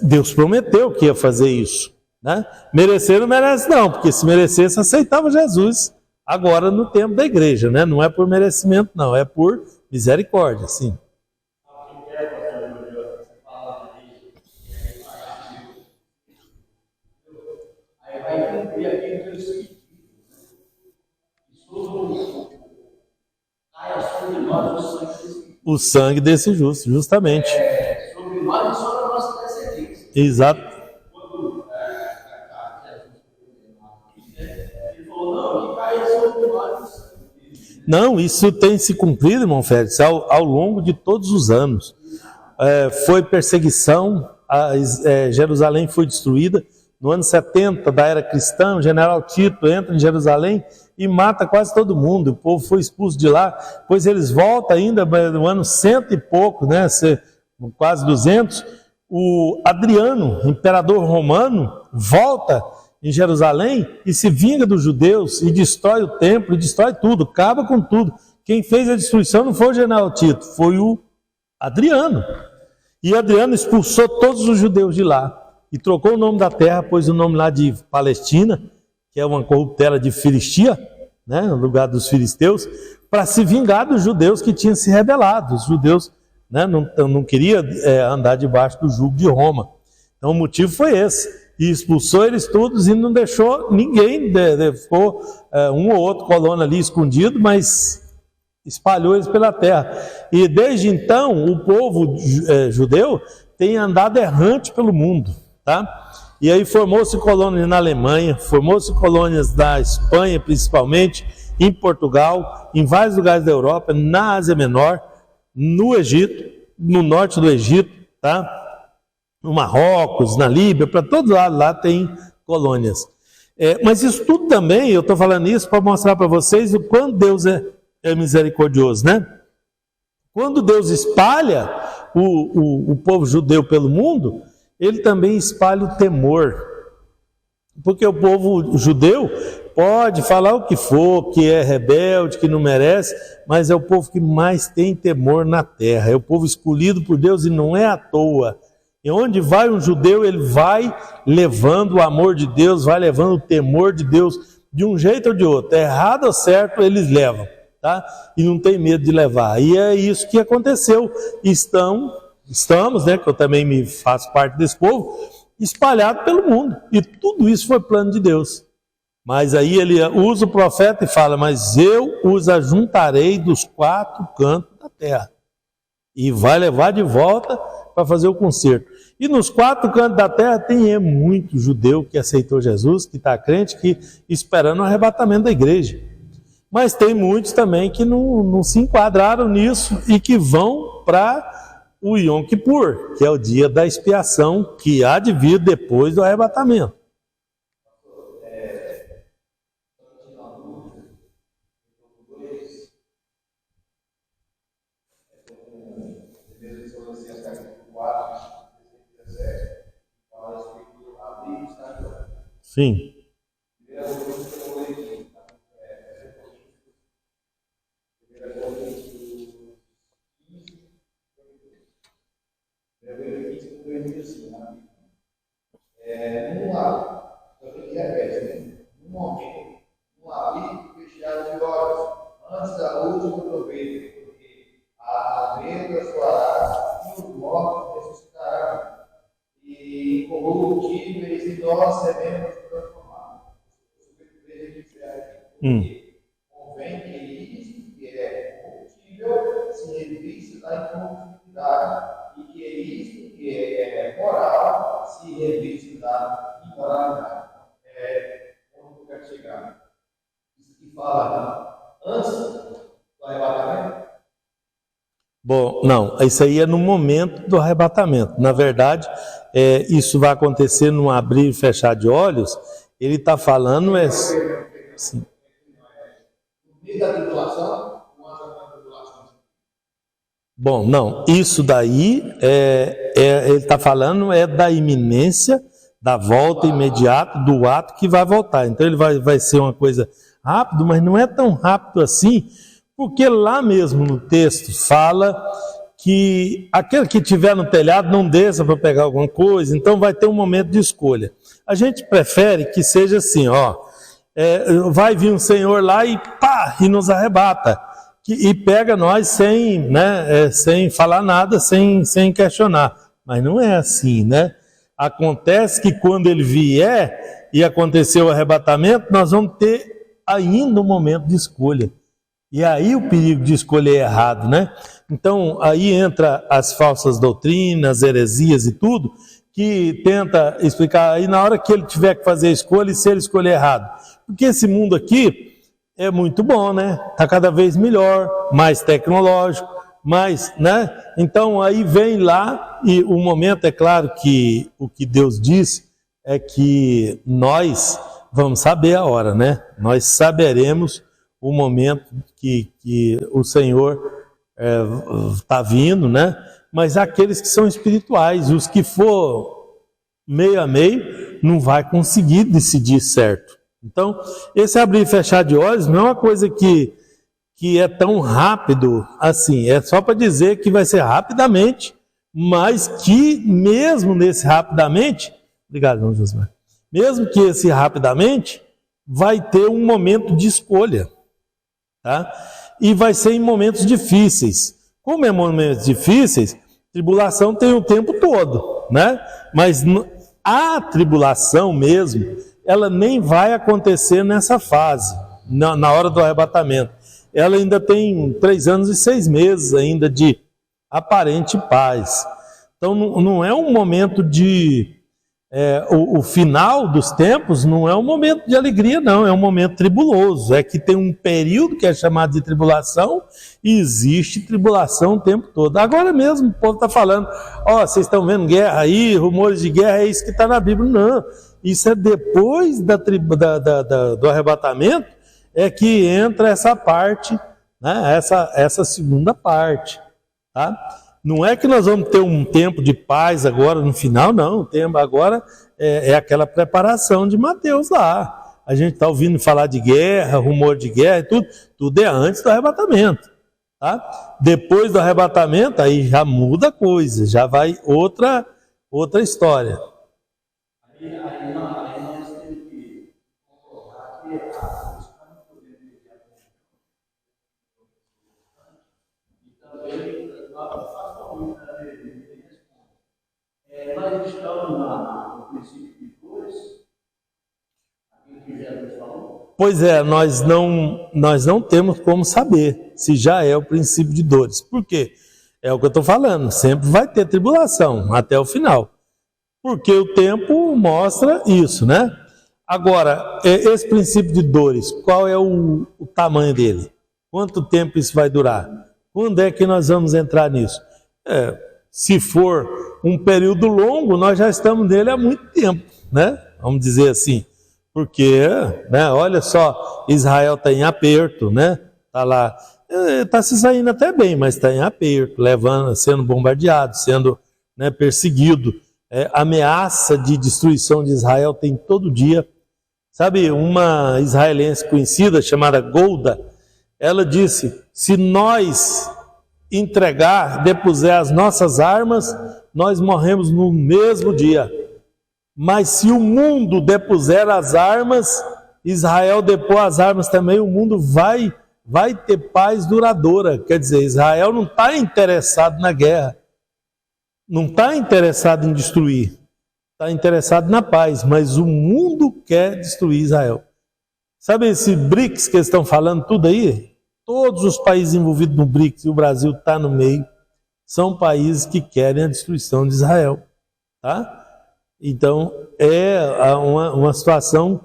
Deus prometeu que ia fazer isso, né? Merecer não merece não, porque se merecesse aceitava Jesus agora no tempo da igreja, né? Não é por merecimento não, é por misericórdia, sim. Aí vai cumprir aquilo que eu escrevi. Caia sobre nós o sangue desse justo, justamente. Sobre nós e sobre a nossa descendência. Exato. Quando ele falou, não, que caia sobre nós. Não, isso tem se cumprido, irmão Félix, ao longo de todos os anos. Foi perseguição, Jerusalém foi destruída. No ano 70 da era cristã, o general Tito entra em Jerusalém e mata quase todo mundo. O povo foi expulso de lá. Depois eles voltam ainda no ano 100 e pouco, né, quase 200. O Adriano, imperador romano, volta em Jerusalém e se vinga dos judeus e destrói o templo, e destrói tudo, acaba com tudo. Quem fez a destruição não foi o general Tito, foi o Adriano. E Adriano expulsou todos os judeus de lá e trocou o nome da terra, pôs o nome lá de Palestina, que é uma corruptela de Filistia, né, no lugar dos filisteus, para se vingar dos judeus que tinham se rebelado. Os judeus, né, não queriam andar debaixo do jugo de Roma. Então o motivo foi esse. E expulsou eles todos e não deixou ninguém, ficou um ou outro colono ali escondido, mas espalhou eles pela terra. E desde então o povo judeu tem andado errante pelo mundo, tá? E aí formou-se colônias na Alemanha, formou-se colônias na Espanha principalmente, em Portugal, em vários lugares da Europa, na Ásia Menor, no Egito, no norte do Egito, tá? No Marrocos, na Líbia, para todo lado lá tem colônias. Mas isso tudo também, eu estou falando isso para mostrar para vocês o quanto Deus é misericordioso, né? Quando Deus espalha o povo judeu pelo mundo, ele também espalha o temor. Porque o povo judeu pode falar o que for, que é rebelde, que não merece, mas é o povo que mais tem temor na terra. É o povo escolhido por Deus e não é à toa. E onde vai um judeu, ele vai levando o amor de Deus, vai levando o temor de Deus, de um jeito ou de outro. Errado ou certo, eles levam, tá? E não tem medo de levar. E é isso que aconteceu. Estamos, né, que eu também me faço parte desse povo, espalhado pelo mundo. E tudo isso foi plano de Deus. Mas aí ele usa o profeta e fala, mas eu os ajuntarei dos 4 cantos da terra. E vai levar de volta para fazer o conserto. E nos 4 cantos da terra tem muito judeu que aceitou Jesus, que está crente, que esperando o arrebatamento da igreja. Mas tem muitos também que não se enquadraram nisso e que vão para o Yom Kippur, que é o dia da expiação que há de vir depois do arrebatamento. Sim. Num lado, também que repete, num momento, num abrir e fechar de olhos, antes da última trombeta, porque a venda soará e os mortos ressuscitarão, e incorruptíveis e nós seremos transformados. Porque convém que isso que é corruptível se revista da incorruptibilidade, e que isso que é moral se revista da imoralidade. Onde eu quero chegar? Isso que fala antes do arrebatamento? Bom, não, isso aí é no momento do arrebatamento. Na verdade, isso vai acontecer num abrir e fechar de olhos. Ele está falando sim. No meio da tribulação, ou antes da tribulação? Bom, não, isso daí, ele está falando da iminência da volta imediata do ato que vai voltar. Então ele vai ser uma coisa rápida, mas não é tão rápido assim, porque lá mesmo no texto fala que aquele que estiver no telhado não desça para pegar alguma coisa, então vai ter um momento de escolha. A gente prefere que seja assim, vai vir um Senhor lá e pá, e nos arrebata, e pega nós sem falar nada, sem questionar. Mas não é assim, né? Acontece que quando ele vier e acontecer o arrebatamento, nós vamos ter ainda um momento de escolha. E aí o perigo de escolher errado, né? Então aí entra as falsas doutrinas, heresias e tudo, que tenta explicar aí na hora que ele tiver que fazer a escolha e se ele escolher errado. Porque esse mundo aqui é muito bom, né? Está cada vez melhor, mais tecnológico, né? Então aí vem lá e o momento, é claro que o que Deus diz é que nós vamos saber a hora, né? Nós saberemos o momento que o Senhor está vindo, né? Mas aqueles que são espirituais, os que for meio a meio, não vai conseguir decidir certo. Então, esse abrir e fechar de olhos não é uma coisa que é tão rápido assim, é só para dizer que vai ser rapidamente, mas que mesmo nesse rapidamente, obrigado, João José, mesmo que esse rapidamente, vai ter um momento de escolha, tá? E vai ser em momentos difíceis. Como é momentos difíceis, tribulação tem o tempo todo, né? Mas a tribulação mesmo, ela nem vai acontecer nessa fase, na hora do arrebatamento. Ela ainda tem 3 anos e 6 meses ainda de aparente paz. Então não é um momento de... o final dos tempos não é um momento de alegria, não, é um momento tribuloso. É que tem um período que é chamado de tribulação e existe tribulação o tempo todo. Agora mesmo o povo está falando, vocês estão vendo guerra aí, rumores de guerra, é isso que está na Bíblia. Não, Isso é depois do arrebatamento, é que entra essa parte, né? Essa segunda parte, tá? Não é que nós vamos ter um tempo de paz agora no final, não. O tempo agora é aquela preparação de Mateus lá. A gente está ouvindo falar de guerra, rumor de guerra e tudo é antes do arrebatamento, tá? Depois do arrebatamento, aí já muda a coisa, já vai outra história. Aí nós temos que concordar que nós estamos no princípio de dores, aquilo que Jesus falou. Pois é, nós não temos como saber se já é o princípio de dores. Por quê? É o que eu estou falando, sempre vai ter tribulação até o final. Porque o tempo mostra isso, né? Agora, esse princípio de dores, qual é o tamanho dele? Quanto tempo isso vai durar? Quando é que nós vamos entrar nisso? Se for um período longo, nós já estamos nele há muito tempo, né? Vamos dizer assim. Porque, né, olha só, Israel está em aperto, né? Está lá, está se saindo até bem, mas está em aperto, sendo bombardeado, sendo, né, perseguido. Ameaça de destruição de Israel tem todo dia. Sabe, uma israelense conhecida chamada Golda, ela disse: se nós depuser as nossas armas, nós morremos no mesmo dia. Mas se o mundo depuser as armas, Israel depor as armas também, o mundo vai ter paz duradoura. Quer dizer, Israel não está interessado na guerra, não está interessado em destruir, está interessado na paz, mas o mundo quer destruir Israel. Sabe esse BRICS que eles estão falando tudo aí? Todos os países envolvidos no BRICS, e o Brasil está no meio, são países que querem a destruição de Israel, tá? Então, é uma situação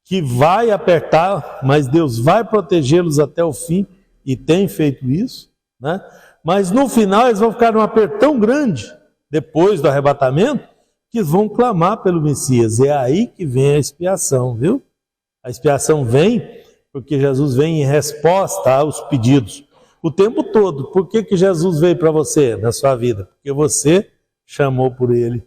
que vai apertar, mas Deus vai protegê-los até o fim, e tem feito isso, né? Mas no final eles vão ficar num aperto tão grande, depois do arrebatamento, que eles vão clamar pelo Messias. É aí que vem a expiação, viu? A expiação vem porque Jesus vem em resposta aos pedidos. O tempo todo. Por que Jesus veio para você na sua vida? Porque você chamou por Ele.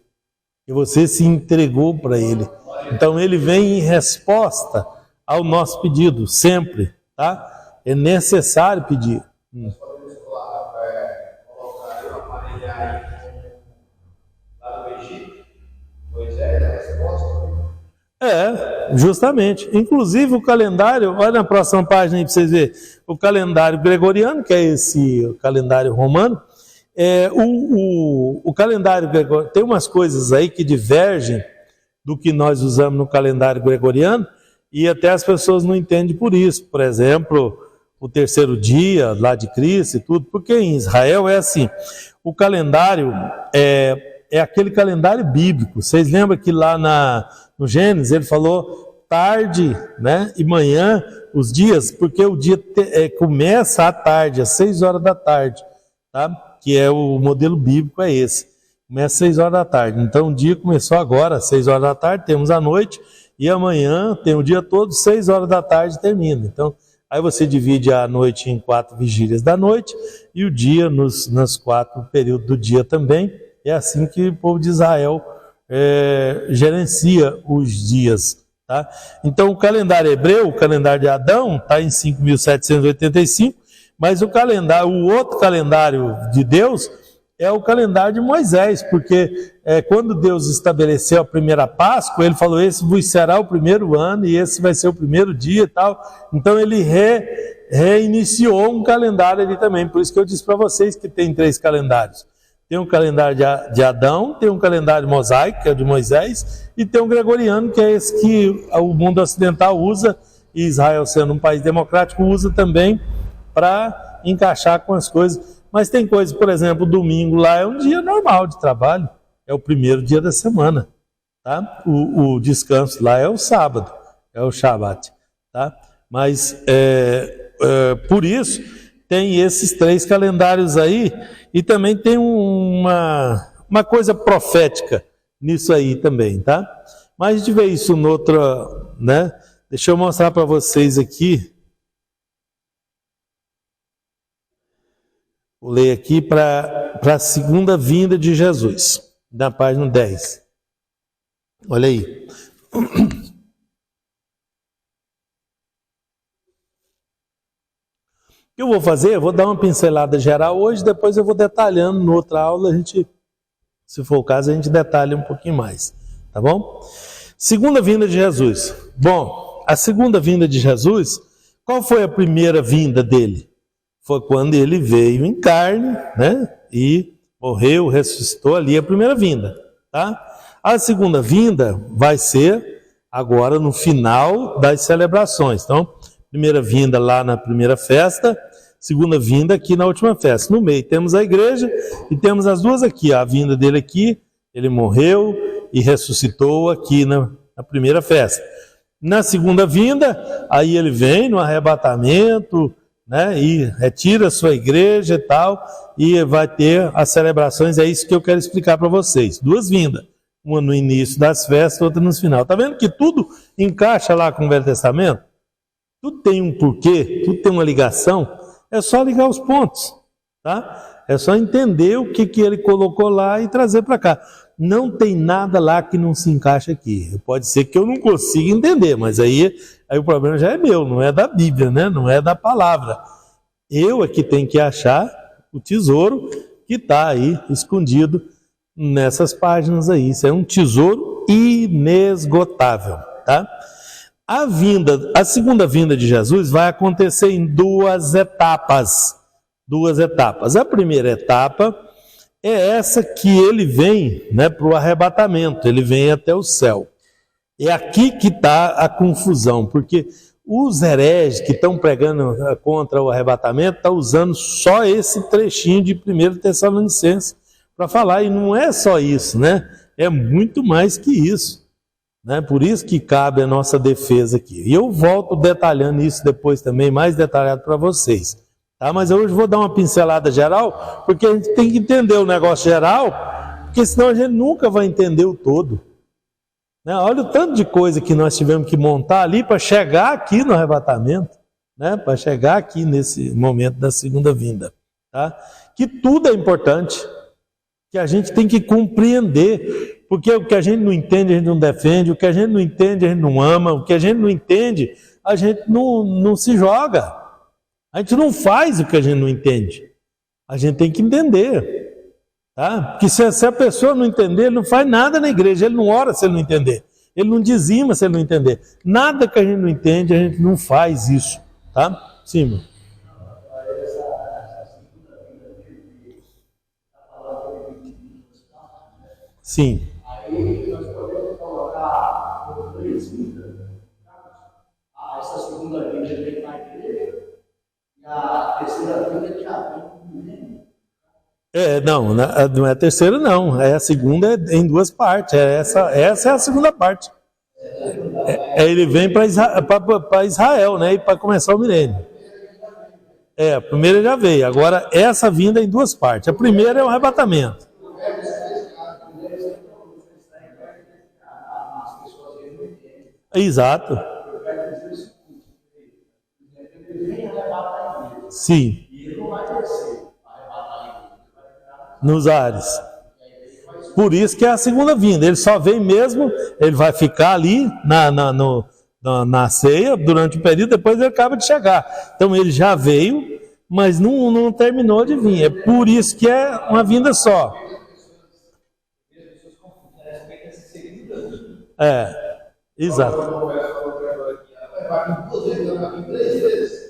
E você se entregou para Ele. Então Ele vem em resposta ao nosso pedido, sempre, tá? É necessário pedir. Nós podemos colocar o aparelho aí lá no Egito, Moisés, a resposta. Justamente. Inclusive o calendário, olha na próxima página aí para vocês verem, o calendário gregoriano, que é esse calendário romano, o calendário gregoriano, tem umas coisas aí que divergem do que nós usamos no calendário gregoriano, e até as pessoas não entendem por isso. Por exemplo, o terceiro dia lá de Cristo e tudo, porque em Israel é assim, o calendário é aquele calendário bíblico. Vocês lembram que lá no Gênesis ele falou tarde, né, e manhã, os dias, porque o dia começa à tarde, às 6 horas da tarde, tá? Que é o modelo bíblico, é esse. Começa às 6 horas da tarde. Então o dia começou agora, às 6 horas da tarde, temos a noite, e amanhã tem o dia todo, 6 horas da tarde termina. Então, aí você divide a noite em 4 vigílias da noite, e o dia nas 4 períodos do dia também. É assim que o povo de Israel gerencia os dias, tá? Então o calendário hebreu, o calendário de Adão, está em 5.785, mas o outro calendário de Deus é o calendário de Moisés, porque quando Deus estabeleceu a primeira Páscoa, ele falou: esse vos será o primeiro ano, e esse vai ser o primeiro dia e tal. Então ele reiniciou um calendário ali também. Por isso que eu disse para vocês que tem 3 calendários. Tem um calendário de Adão, tem um calendário mosaico, que é o de Moisés, e tem um gregoriano, que é esse que o mundo ocidental usa, e Israel, sendo um país democrático, usa também para encaixar com as coisas. Mas tem coisas, por exemplo, domingo lá é um dia normal de trabalho, é o primeiro dia da semana, tá? O descanso lá é o sábado, é o Shabat, tá? Mas por isso tem esses 3 calendários aí, e também tem uma coisa profética nisso aí também, tá? Mas a gente vê isso noutra, né? Deixa eu mostrar para vocês aqui. Vou ler aqui para a segunda vinda de Jesus, na página 10. Olha aí. O que eu vou fazer? Eu vou dar uma pincelada geral hoje, depois eu vou detalhando. Na outra aula, a gente, se for o caso, a gente detalha um pouquinho mais. Tá bom? Segunda vinda de Jesus. Bom, a segunda vinda de Jesus, qual foi a primeira vinda dele? Foi quando ele veio em carne, né? E morreu, ressuscitou ali, a primeira vinda, tá? A segunda vinda vai ser agora no final das celebrações. Então, primeira vinda lá na primeira festa, segunda vinda aqui na última festa. No meio temos a igreja e temos as duas aqui. A vinda dele aqui, ele morreu e ressuscitou aqui na primeira festa. Na segunda vinda, aí ele vem no arrebatamento, né, e retira a sua igreja e tal, e vai ter as celebrações. É isso que eu quero explicar para vocês. Duas vindas. Uma no início das festas, outra no final. Está vendo que tudo encaixa lá com o Velho Testamento? Tudo tem um porquê, tudo tem uma ligação. É só ligar os pontos, tá? É só entender o que ele colocou lá e trazer para cá. Não tem nada lá que não se encaixe aqui. Pode ser que eu não consiga entender, mas aí o problema já é meu, não é da Bíblia, né? Não é da palavra. Eu é que tenho que achar o tesouro que está aí escondido nessas páginas aí. Isso é um tesouro inesgotável, tá? A segunda vinda de Jesus vai acontecer em duas etapas. A primeira etapa é essa que ele vem, né, para o arrebatamento, ele vem até o céu. É aqui que está a confusão, porque os hereges que estão pregando contra o arrebatamento estão usando só esse trechinho de 1 Tessalonicenses para falar, e não é só isso, né? É muito mais que isso, né? Por isso que cabe a nossa defesa aqui. E eu volto detalhando isso depois também, mais detalhado para vocês. Tá? Mas hoje vou dar uma pincelada geral, porque a gente tem que entender o negócio geral, porque senão a gente nunca vai entender o todo. Né? Olha o tanto de coisa que nós tivemos que montar ali para chegar aqui no arrebatamento, né? Para chegar aqui nesse momento da segunda vinda. Tá? Que tudo é importante, que a gente tem que compreender, porque o que a gente não entende, a gente não defende, o que a gente não entende, a gente não ama, o que a gente não entende, a gente não se joga. A gente não faz o que a gente não entende. A gente tem que entender. Tá? Porque se a pessoa não entender, ele não faz nada na igreja. Ele não ora se ele não entender. Ele não dizima se ele não entender. Nada que a gente não entende, a gente não faz isso. Tá? Sim. Sim. Aí nós podemos colocar como três vindas. Essa segunda vinda vem na igreja. A terceira vinda já vem com o milênio. Não é a terceira, não. É a segunda em duas partes. Essa é a segunda parte. Ele vem para Israel, né? E para começar o milênio. A primeira já veio. Agora, essa vinda em duas partes. A primeira é o arrebatamento. Exato. Sim. Nos ares. Por isso que é a segunda vinda. Ele só vem mesmo, ele vai ficar ali na ceia durante o período, depois ele acaba de chegar. Então ele já veio, mas não terminou de vir. É por isso que é uma vinda só. Exato.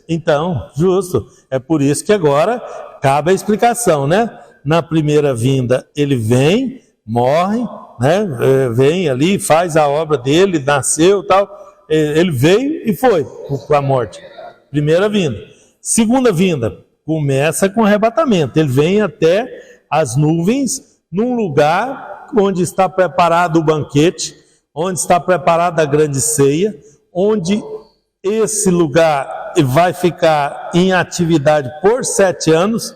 Então, justo. É por isso que agora cabe a explicação, né? Na primeira vinda ele vem, morre, né? Vem ali, faz a obra dele, nasceu e tal. Ele veio e foi para a morte. Primeira vinda. Segunda vinda, começa com o arrebatamento. Ele vem até as nuvens, num lugar onde está preparado o banquete, onde está preparada a grande ceia, onde esse lugar vai ficar em atividade por 7 anos.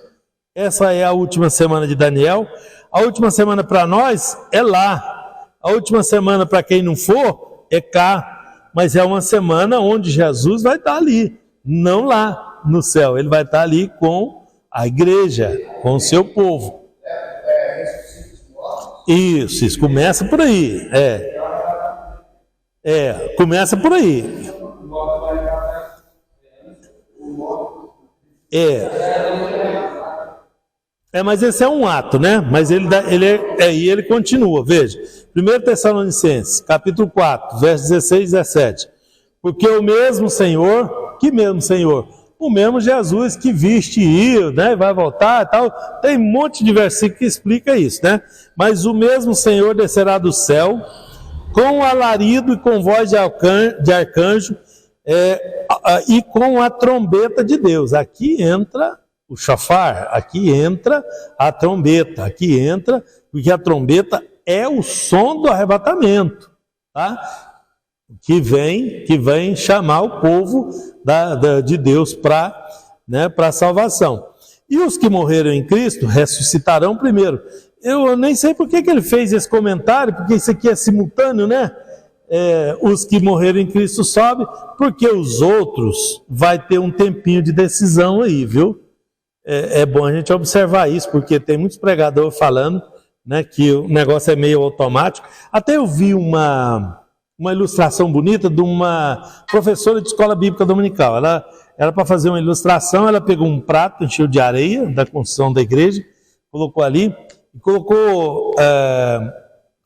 Essa é a última semana de Daniel. A última semana para nós é lá, A última semana, para quem não for, é cá. Mas é uma semana onde Jesus vai estar ali, não lá no céu. Ele vai estar ali com a igreja, com o seu povo. Isso começa por aí. Começa por aí. Mas esse é um ato, né? Mas ele continua, veja. 1 Tessalonicenses, capítulo 4, versos 16 e 17. Porque o mesmo Senhor, que mesmo Senhor? O mesmo Jesus que viste ir, né? Vai voltar e tal. Tem um monte de versículo que explica isso, né? Mas o mesmo Senhor descerá do céu, com alarido e com voz de arcanjo, e com a trombeta de Deus. Aqui entra o shofar, aqui entra a trombeta, aqui entra, porque a trombeta é o som do arrebatamento, tá? Que vem chamar o povo de Deus para a salvação. E os que morreram em Cristo ressuscitarão primeiro. Eu nem sei por que ele fez esse comentário, porque isso aqui é simultâneo, né? Os que morreram em Cristo sobem, porque os outros vai ter um tempinho de decisão aí, viu? É bom a gente observar isso, porque tem muitos pregadores falando, né, que o negócio é meio automático. Até eu vi uma ilustração bonita de uma professora de escola bíblica dominical. Ela era para fazer uma ilustração, ela pegou um prato, encheu de areia da construção da igreja, colocou ali, e colocou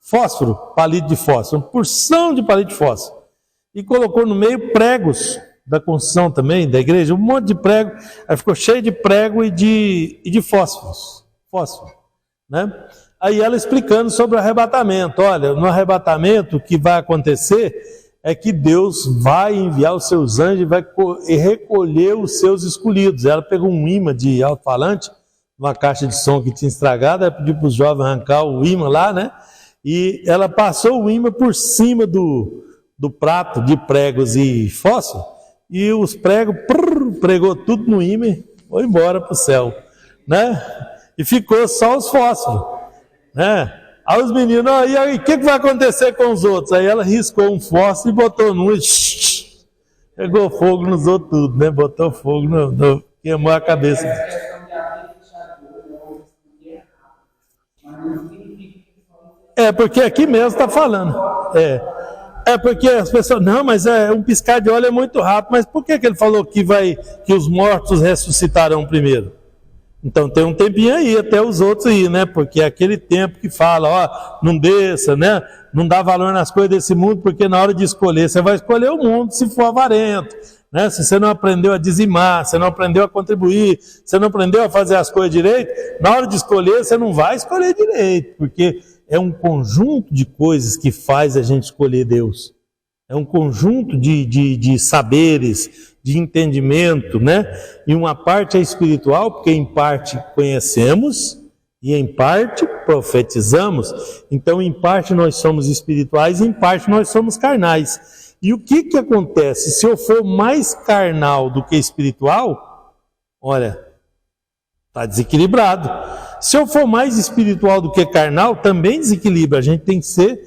fósforo, palito de fósforo, uma porção de palito de fósforo, e colocou no meio pregos da construção também, da igreja, um monte de prego, aí ficou cheio de prego e de fósforo, né? Aí ela explicando sobre o arrebatamento. Olha, no arrebatamento o que vai acontecer é que Deus vai enviar os seus anjos e vai recolher os seus escolhidos. Ela pegou um imã de alto-falante, uma caixa de som que tinha estragado, ela pediu para os jovens arrancar o imã lá, né? E ela passou o imã por cima do prato de pregos e fósforo, e os pregos pregou tudo no imã, foi embora para o céu, né? E ficou só os fósforos, né? Aí os meninos, e aí, o que vai acontecer com os outros? Aí ela riscou um fósforo e botou num, pegou fogo nos outros tudo, né? Botou fogo, queimou a cabeça. Porque aqui mesmo está falando. Porque as pessoas, não, mas um piscar de olho é muito rápido. Mas por que ele falou que os mortos ressuscitarão primeiro? Então tem um tempinho aí, até os outros aí, né? Porque é aquele tempo que fala, não desça, né? Não dá valor nas coisas desse mundo, porque na hora de escolher, você vai escolher o mundo se for avarento, né? Se você não aprendeu a dizimar, você não aprendeu a contribuir, você não aprendeu a fazer as coisas direito, na hora de escolher, você não vai escolher direito, porque é um conjunto de coisas que faz a gente escolher Deus. É um conjunto de saberes, de entendimento, né? E uma parte é espiritual, porque em parte conhecemos e em parte profetizamos. Então, em parte nós somos espirituais e em parte nós somos carnais. E o que acontece? Se eu for mais carnal do que espiritual, olha, está desequilibrado. Se eu for mais espiritual do que carnal, também desequilibra. A gente tem que ser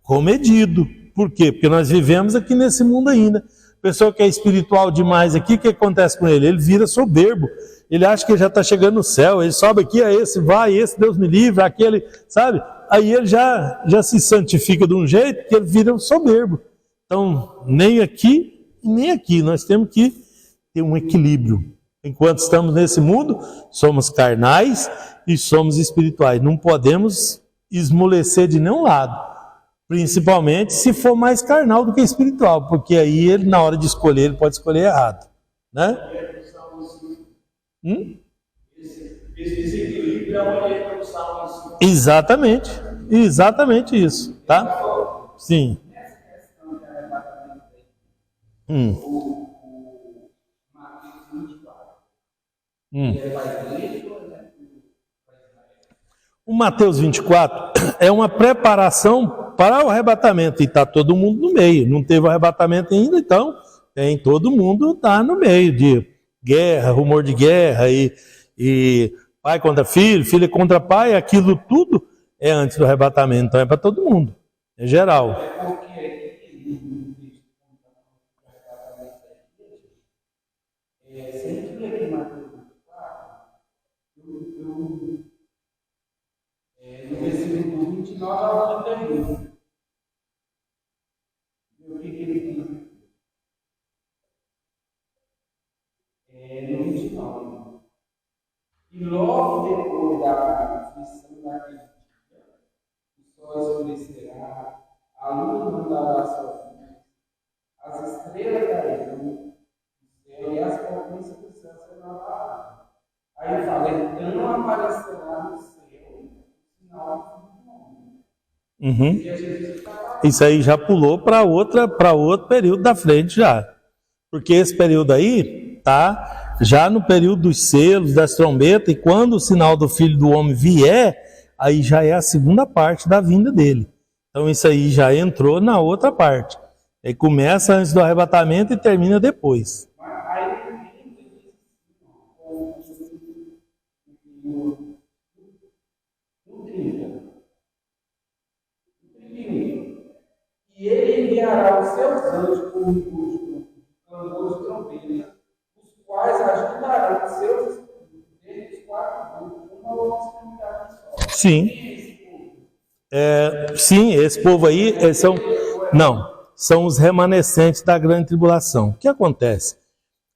comedido. Por quê? Porque nós vivemos aqui nesse mundo ainda. Pessoa que é espiritual demais aqui, o que acontece com ele? Ele vira soberbo. Ele acha que já está chegando no céu. Ele sobe aqui, esse vai, esse Deus me livre, aquele, sabe? Aí ele já se santifica de um jeito que ele vira um soberbo. Então, nem aqui, nem aqui. Nós temos que ter um equilíbrio. Enquanto estamos nesse mundo, somos carnais e somos espirituais. Não podemos esmorecer de nenhum lado. Principalmente se for mais carnal do que espiritual, porque aí ele, na hora de escolher, ele pode escolher errado, né? Esse desequilíbrio é uma orientação. Exatamente isso, tá? Sim. Nessa questão de arrebatamento O Mateus 24. Ele vai igreja ou ele vai O Mateus 24 é uma preparação para o arrebatamento, e está todo mundo no meio. Não teve o arrebatamento ainda, então todo mundo está no meio de guerra, rumor de guerra, e pai contra filho, filho contra pai, aquilo tudo é antes do arrebatamento, então é para todo mundo, É geral. É porque aqui, no texto, sempre aqui em Mateus 4, no versículo 29 ao 31. O que ele diz? No 29. E logo depois da aflição daquele dia, o sol escurecerá, a lua não dará sua luz, as estrelas cairão do céu e as potências do céu serão abaladas. Aí fala, então aparecerá no céu o sinal do Filho do Homem. Uhum. E a gente Isso aí já pulou para outro período da frente já. Porque esse período aí tá já no período dos selos, das trombetas, e quando o sinal do Filho do Homem vier, aí já é a segunda parte da vinda dele. Então isso aí já entrou na outra parte. Aí começa antes do arrebatamento e termina depois. E ele enviará os seus anjos com clamores de trombeta, os quais ajudarão os seus espíritos desde os 4 mundos, uma outra extremidade do sol. Sim. Sim, esse povo aí são os remanescentes da grande tribulação. O que acontece?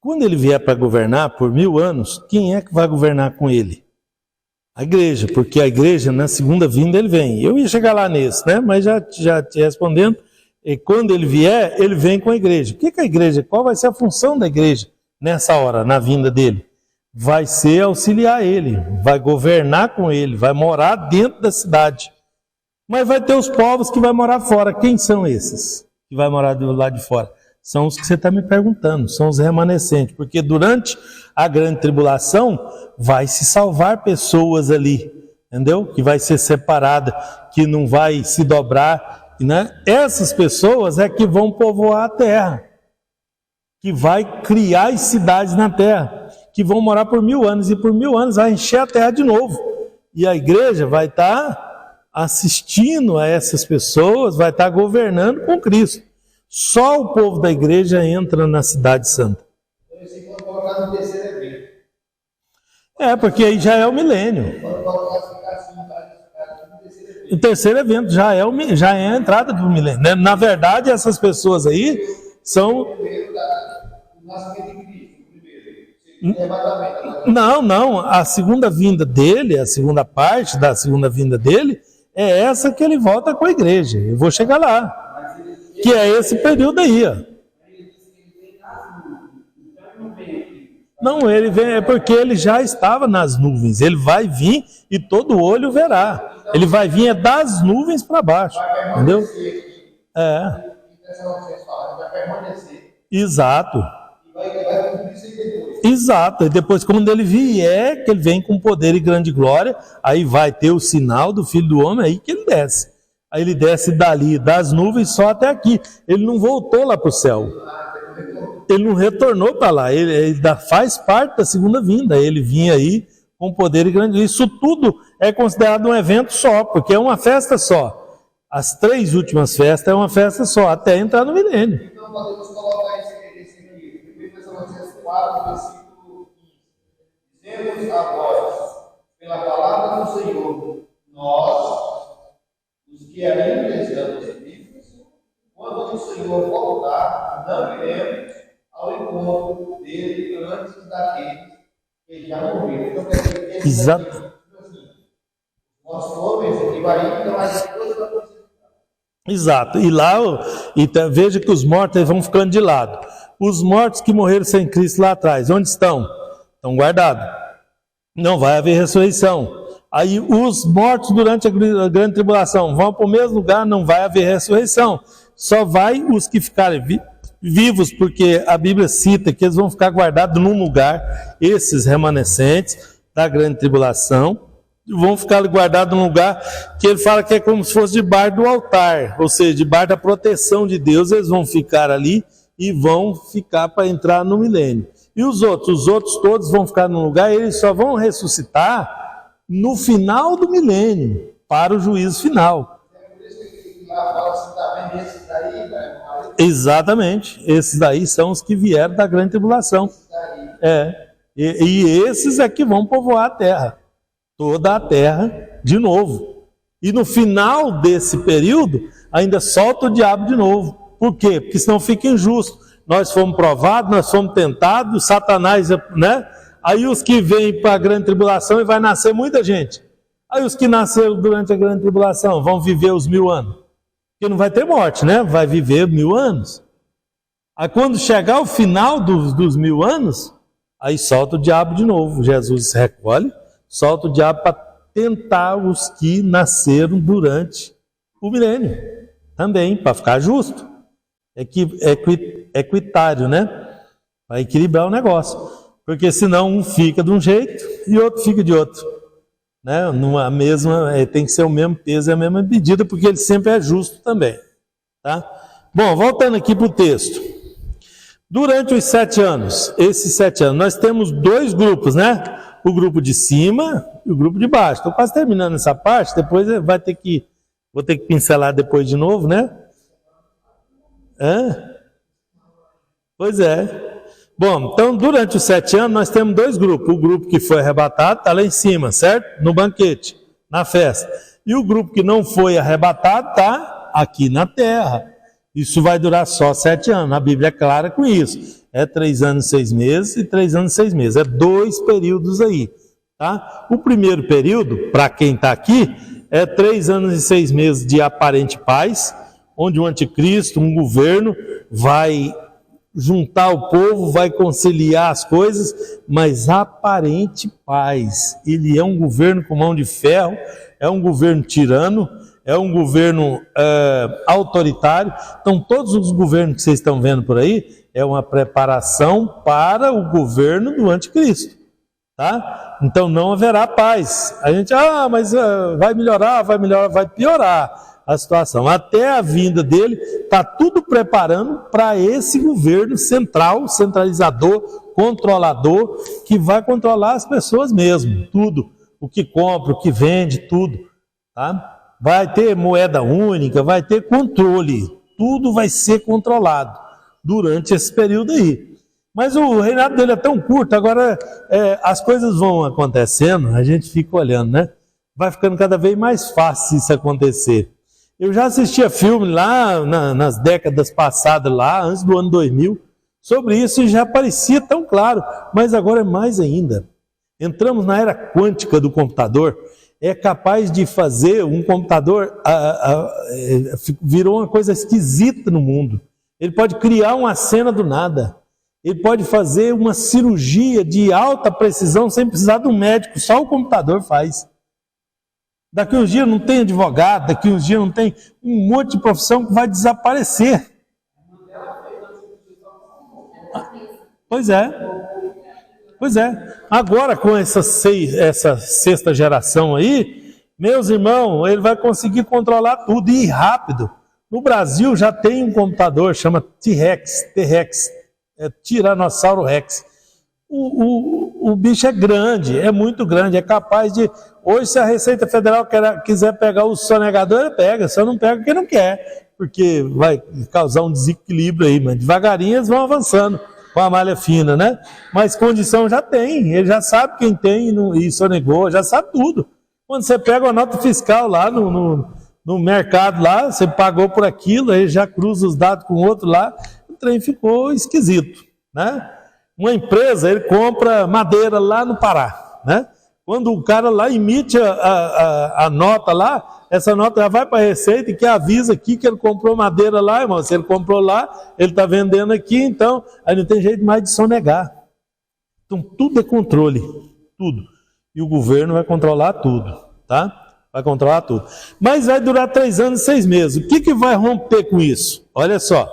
Quando ele vier para governar por 1000 anos, quem é que vai governar com ele? A igreja, porque a igreja, na segunda vinda, ele vem. Eu ia chegar lá nesse, né? Mas já te respondendo, e quando ele vier, ele vem com a igreja. O que é a igreja? Qual vai ser a função da igreja nessa hora, na vinda dele? Vai ser auxiliar ele, vai governar com ele, vai morar dentro da cidade. Mas vai ter os povos que vão morar fora. Quem são esses que vai morar do lado de fora? São os que você está me perguntando, são os remanescentes. Porque durante a grande tribulação vai se salvar pessoas ali, entendeu? Que vai ser separada, que não vai se dobrar, né? Essas pessoas é que vão povoar a terra, que vai criar as cidades na terra, que vão morar por 1000 anos, e por 1000 anos vai encher a terra de novo. E a igreja vai estar assistindo a essas pessoas, vai estar governando com Cristo. Só o povo da igreja entra na cidade santa. Então, esse quando colocar no terceiro evento. Porque aí já é o milênio. Quando colocar assim, no terceiro evento. O terceiro evento já é a entrada do milênio. Na verdade, essas pessoas aí são... Primeiro, o nascimento de Cristo, primeiro. Arrebatamento. Não. A segunda vinda dele, a segunda parte da segunda vinda dele, é essa que ele volta com a igreja. Eu vou chegar lá. Que é esse período aí, ó. Não, ele vem, é porque ele já estava nas nuvens. Ele vai vir e todo olho verá. Ele vai vir das nuvens para baixo. Entendeu? Vai permanecer. Exato. E vai cumprir isso aí depois. Exato. E depois, quando ele vier, que ele vem com poder e grande glória, aí vai ter o sinal do Filho do Homem, aí que ele desce. Aí ele desce dali, das nuvens, só até aqui. Ele não voltou lá para o céu. Ele não retornou para lá. Ele faz parte da segunda vinda. Ele vinha aí com poder e grande. Isso tudo é considerado um evento só, porque é uma festa só. As 3 últimas festas é uma festa só, até entrar no milênio. Então podemos colocar esse aqui. 1 Tessalonicenses 4, versículo 15. Dizemos a vós, pela palavra do Senhor, nós, os que ainda estamos vivos, quando o Senhor voltar, não iremos ao encontro dele antes daqueles que já morreram. Então, quer dizer, Exato. Nossos homens que vai ir, então as coisas vão acontecer. Exato. E lá, veja que os mortos vão ficando de lado. Os mortos que morreram sem Cristo lá atrás, onde estão? Estão guardados. Não vai haver ressurreição. Aí os mortos durante a grande tribulação vão para o mesmo lugar, não vai haver ressurreição. Só vai os que ficarem vivos, porque a Bíblia cita que eles vão ficar guardados num lugar, esses remanescentes da grande tribulação, vão ficar guardados num lugar que ele fala que é como se fosse debaixo do altar, ou seja, debaixo da proteção de Deus, eles vão ficar ali e vão ficar para entrar no milênio. E os outros todos vão ficar num lugar, eles só vão ressuscitar no final do milênio, para o juízo final. É por isso que lá fala exatamente, esses daí são os que vieram da grande tribulação. E esses é que vão povoar a terra, toda a terra de novo. E no final desse período, ainda solta o diabo de novo. Por quê? Porque senão fica injusto. Nós fomos provados, nós fomos tentados, Satanás, né? Aí os que vêm para a grande tribulação e vai nascer muita gente. Aí os que nasceram durante a grande tribulação vão viver os 1000 anos. Porque não vai ter morte, né? Vai viver 1000 anos. Aí quando chegar o final dos 1000 anos, aí solta o diabo de novo. Jesus se recolhe, solta o diabo para tentar os que nasceram durante o milênio. Também, para ficar justo. Equitário, né? Para equilibrar o negócio. Porque senão um fica de um jeito e outro fica de outro. Né? Numa mesma, tem que ser o mesmo peso e a mesma medida, porque ele sempre é justo também. Tá? Bom, voltando aqui para o texto. Durante os 7 anos, esses 7 anos, nós temos 2 grupos, né? O grupo de cima e o grupo de baixo. Estou quase terminando essa parte, depois vou ter que pincelar depois de novo, né? Pois é. Bom, então durante os 7 anos nós temos 2 grupos. O grupo que foi arrebatado está lá em cima, certo? No banquete, na festa. E o grupo que não foi arrebatado está aqui na terra. Isso vai durar só 7 anos. A Bíblia é clara com isso. É 3 anos e 6 meses e 3 anos e 6 meses. É 2 períodos aí. Tá? O primeiro período, para quem está aqui, é 3 anos e 6 meses de aparente paz, onde o anticristo, um governo, vai juntar o povo, vai conciliar as coisas, mas aparente paz. Ele é um governo com mão de ferro, é um governo tirano, é um governo autoritário. Então todos os governos que vocês estão vendo por aí é uma preparação para o governo do anticristo. Tá? Então não haverá paz. A gente, mas vai melhorar, vai piorar a situação. Até a vinda dele, está tudo preparando para esse governo central, centralizador, controlador, que vai controlar as pessoas mesmo, tudo. O que compra, o que vende, tudo. Tá? Vai ter moeda única, vai ter controle. Tudo vai ser controlado durante esse período aí. Mas o reinado dele é tão curto, agora as coisas vão acontecendo, a gente fica olhando, né? Vai ficando cada vez mais fácil isso acontecer. Eu já assistia filme lá nas décadas passadas, lá antes do ano 2000, sobre isso e já parecia tão claro, mas agora é mais ainda. Entramos na era quântica do computador, é capaz de fazer um computador, virou uma coisa esquisita no mundo. Ele pode criar uma cena do nada. Ele pode fazer uma cirurgia de alta precisão sem precisar de um médico, só o computador faz. Daqui uns dias não tem advogado, daqui uns dias não tem um monte de profissão que vai desaparecer. Pois é. Agora com essa 6ª geração aí, meus irmãos, ele vai conseguir controlar tudo e rápido. No Brasil já tem um computador, chama T-Rex, Tiranossauro Rex. O bicho é grande, é muito grande, é capaz de... Hoje, se a Receita Federal quiser pegar o sonegador, ele pega, só não pega porque não quer, porque vai causar um desequilíbrio aí, mas devagarinho eles vão avançando com a malha fina, né? Mas condição já tem, ele já sabe quem tem e sonegou, já sabe tudo. Quando você pega uma nota fiscal lá no mercado lá, você pagou por aquilo, aí já cruza os dados com o outro lá, o trem ficou esquisito, né? Uma empresa, ele compra madeira lá no Pará, né? Quando o cara lá emite a nota lá, essa nota já vai para a Receita e que avisa aqui que ele comprou madeira lá, irmão. Se ele comprou lá, ele está vendendo aqui, então aí não tem jeito mais de sonegar. Então tudo é controle, tudo. E o governo vai controlar tudo, tá? Vai controlar tudo. Mas vai durar 3 anos e 6 meses. O que vai romper com isso? Olha só.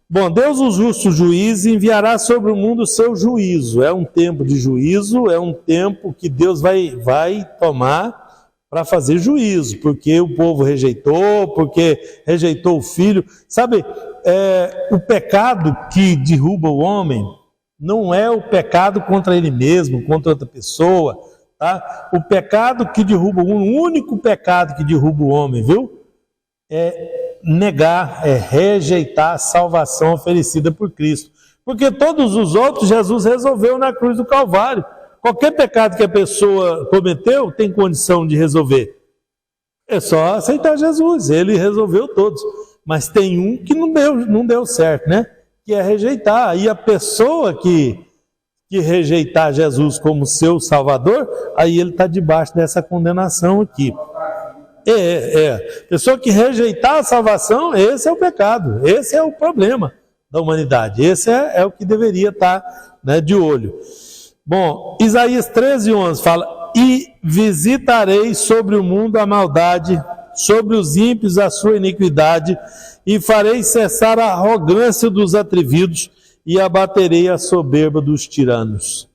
Bom, Deus, o justo juiz, enviará sobre o mundo o seu juízo. É um tempo de juízo, é um tempo que Deus vai tomar para fazer juízo, porque o povo rejeitou, porque rejeitou o filho. Sabe, o pecado que derruba o homem não é o pecado contra ele mesmo, contra outra pessoa, tá? O pecado que derruba, o único pecado que derruba o homem, viu? É negar, é rejeitar a salvação oferecida por Cristo. Porque todos os outros Jesus resolveu na cruz do Calvário. Qualquer pecado que a pessoa cometeu tem condição de resolver. É só aceitar Jesus, ele resolveu todos. Mas tem um que não deu certo, né? Que é rejeitar. Aí a pessoa que rejeitar Jesus como seu Salvador, aí ele está debaixo dessa condenação aqui. Pessoa que rejeitar a salvação, esse é o pecado, esse é o problema da humanidade. Esse é o que deveria estar, né, de olho. Bom, Isaías 13:11 fala: e visitarei sobre o mundo a maldade, sobre os ímpios a sua iniquidade, e farei cessar a arrogância dos atrevidos, e abaterei a soberba dos tiranos.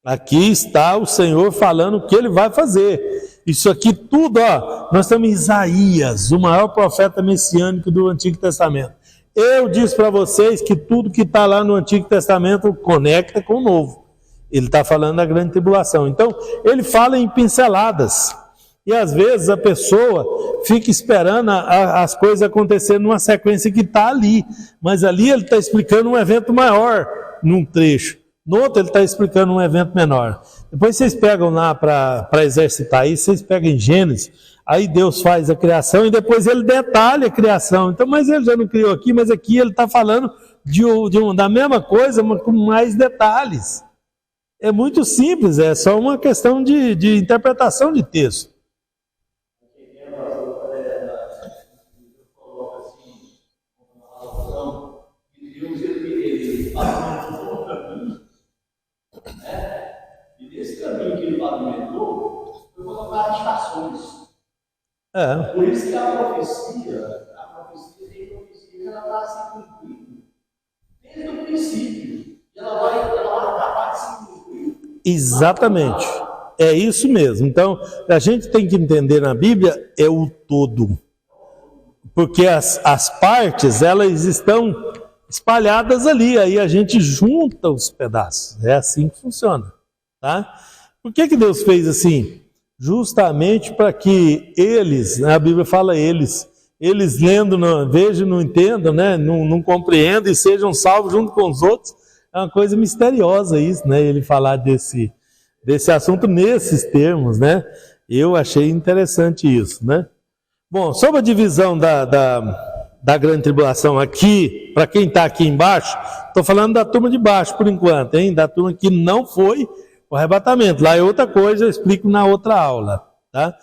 Aqui está o Senhor falando o que ele vai fazer. Isso aqui tudo, ó, nós estamos em Isaías, o maior profeta messiânico do Antigo Testamento. Eu disse para vocês que tudo que está lá no Antigo Testamento conecta com o Novo. Ele está falando da grande tribulação. Então, ele fala em pinceladas. E às vezes a pessoa fica esperando as coisas acontecerem numa sequência que está ali. Mas ali ele está explicando um evento maior num trecho. No outro ele está explicando um evento menor. Depois vocês pegam lá para exercitar aí, vocês pegam em Gênesis, aí Deus faz a criação e depois ele detalha a criação. Então, mas ele já não criou aqui, mas aqui ele está falando da mesma coisa, mas com mais detalhes. É muito simples, é só uma questão de interpretação de texto. E desse caminho que ele pavimentou, foi colocar as estações. Por isso que a profecia tem profecia que ela vai se cumprir desde o princípio. E ela vai acabar de se cumprir. Exatamente. É isso mesmo. Então, a gente tem que entender na Bíblia é o todo. Porque as partes, elas estão espalhadas ali, aí a gente junta os pedaços. É assim que funciona, tá? Por que Deus fez assim? Justamente para que eles, a Bíblia fala eles lendo, vejam, não entendam, né? Não compreendam e sejam salvos junto com os outros. É uma coisa misteriosa isso, né? Ele falar desse assunto nesses termos, né? Eu achei interessante isso, né? Bom, sobre a divisão da grande tribulação aqui, para quem está aqui embaixo, estou falando da turma de baixo por enquanto, hein? Da turma que não foi o arrebatamento. Lá é outra coisa, eu explico na outra aula, tá?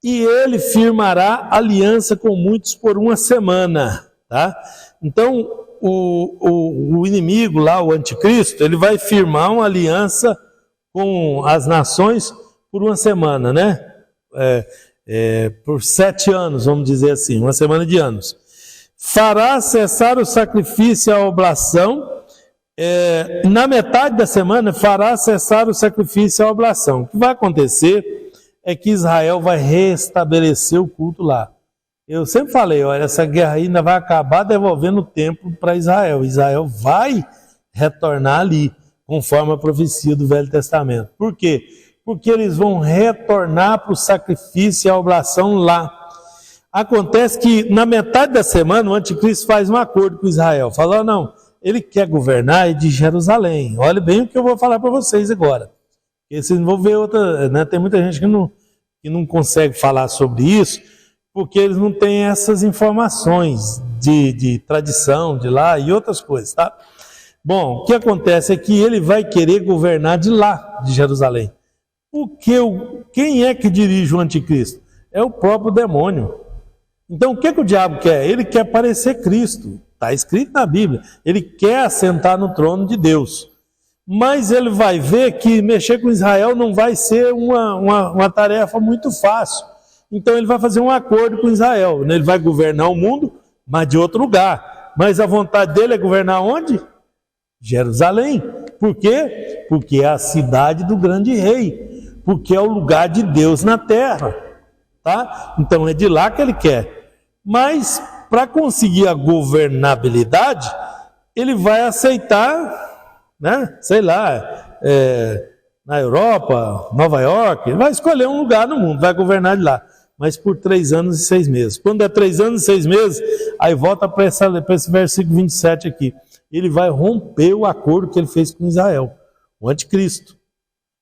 E ele firmará aliança com muitos por uma semana, tá? Então, o inimigo lá, o anticristo, ele vai firmar uma aliança com as nações por uma semana, né? Por 7 anos, vamos dizer assim, uma semana de anos. Fará cessar o sacrifício e a oblação. Na metade da semana, fará cessar o sacrifício e a oblação. O que vai acontecer é que Israel vai restabelecer o culto lá. Eu sempre falei, olha, essa guerra ainda vai acabar devolvendo o templo para Israel. Israel vai retornar ali, conforme a profecia do Velho Testamento. Por quê? Porque eles vão retornar para o sacrifício e a oblação lá. Acontece que na metade da semana o anticristo faz um acordo com Israel. Falou, não, ele quer governar de Jerusalém. Olha bem o que eu vou falar para vocês agora. Porque vocês vão ver outra, né? Tem muita gente que não consegue falar sobre isso, porque eles não têm essas informações de tradição de lá e outras coisas, tá? Bom, o que acontece é que ele vai querer governar de lá, de Jerusalém. Porque quem é que dirige o anticristo? É o próprio demônio. Então, o que o diabo quer? Ele quer parecer Cristo. Está escrito na Bíblia. Ele quer assentar no trono de Deus. Mas ele vai ver que mexer com Israel não vai ser uma tarefa muito fácil. Então, ele vai fazer um acordo com Israel. Ele vai governar o mundo, mas de outro lugar. Mas a vontade dele é governar onde? Jerusalém. Por quê? Porque é a cidade do grande rei. Porque é o lugar de Deus na terra. Tá? Então, é de lá que ele quer. Mas, para conseguir a governabilidade, ele vai aceitar, né, sei lá, na Europa, Nova York, ele vai escolher um lugar no mundo, vai governar de lá. mas por 3 anos e 6 meses. Quando é 3 anos e 6 meses, aí volta para esse versículo 27 aqui. Ele vai romper o acordo que ele fez com Israel, o anticristo,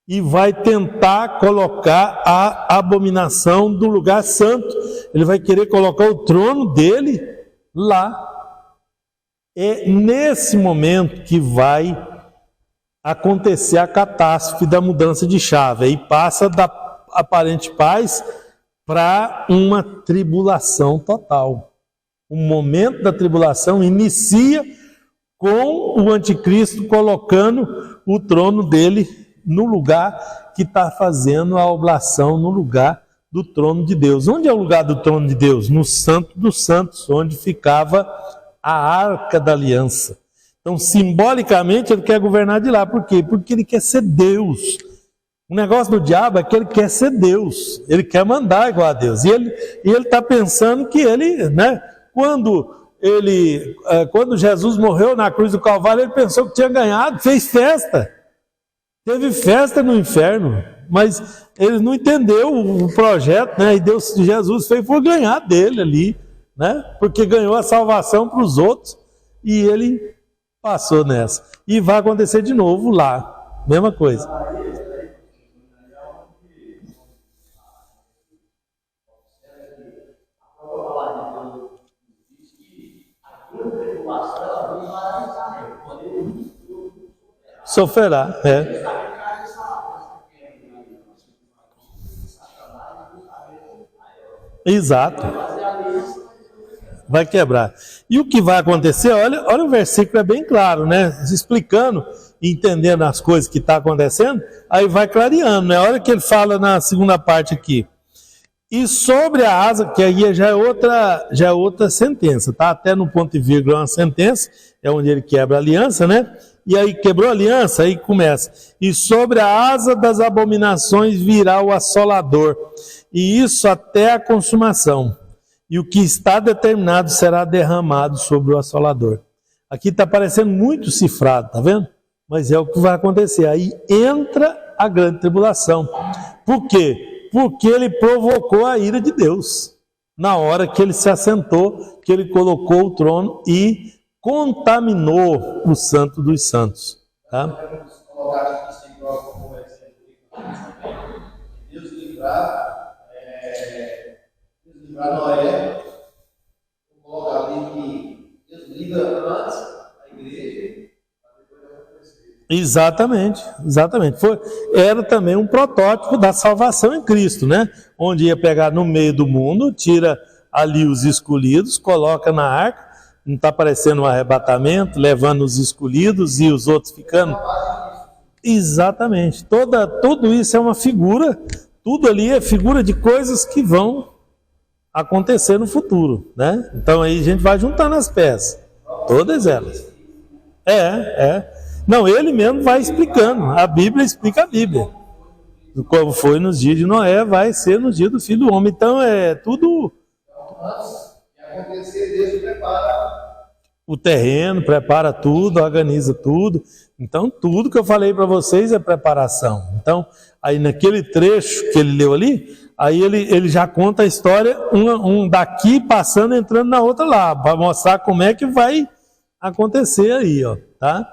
e vai tentar colocar a abominação do lugar santo. Ele vai querer colocar o trono dele lá. É nesse momento que vai acontecer a catástrofe da mudança de chave. Aí passa da aparente paz para uma tribulação total. O momento da tribulação inicia com o anticristo colocando o trono dele no lugar que está fazendo a oblação, no lugar do trono de Deus. Onde é o lugar do trono de Deus? No Santo dos Santos, onde ficava a Arca da Aliança. Então, simbolicamente, ele quer governar de lá. Por quê? Porque ele quer ser Deus. O negócio do diabo é que ele quer ser Deus. Ele quer mandar igual a Deus. E ele está pensando que ele, né? Quando Jesus morreu na cruz do Calvário, ele pensou que tinha ganhado, fez festa. Teve festa no inferno, mas ele não entendeu o projeto, né? E Jesus foi ganhar dele ali, né? Porque ganhou a salvação para os outros e ele passou nessa. E vai acontecer de novo lá, mesma coisa. Sofrerá, Exato. Vai quebrar. E o que vai acontecer, olha o versículo, é bem claro, né? Explicando, entendendo as coisas que estão acontecendo, aí vai clareando, né? Olha que ele fala na segunda parte aqui. E sobre a asa, que aí já é outra sentença, tá? Até no ponto e vírgula é uma sentença, é onde ele quebra a aliança, né? E aí quebrou a aliança, aí começa. E sobre a asa das abominações virá o assolador, e isso até a consumação. E o que está determinado será derramado sobre o assolador. Aqui está parecendo muito cifrado, tá vendo? Mas é o que vai acontecer. Aí entra a grande tribulação. Por quê? Porque ele provocou a ira de Deus. Na hora que ele se assentou, que ele colocou o trono e contaminou o Santo dos Santos. Tá? Podemos colocar aqui sem prova como exemplo. Deus livrar Noé. Vou colocar ali que Deus livra antes a igreja, para depois acontecer. Exatamente. Era também um protótipo da salvação em Cristo, né? Onde ia pegar no meio do mundo, tira ali os escolhidos, coloca na arca, não está parecendo um arrebatamento, levando os escolhidos e os outros ficando. Exatamente. Tudo isso é uma figura, tudo ali é figura de coisas que vão acontecer no futuro, né? Então aí a gente vai juntando as peças, todas elas. Não, ele mesmo vai explicando, a Bíblia explica a Bíblia. Como foi nos dias de Noé, vai ser nos dias do Filho do Homem. Então é tudo... Antes de acontecer, Deus prepara o terreno, prepara tudo, organiza tudo. Então tudo que eu falei para vocês é preparação. Então aí naquele trecho que ele leu ali, aí ele já conta a história, um daqui passando, entrando na outra lá, para mostrar como é que vai acontecer aí, ó, tá?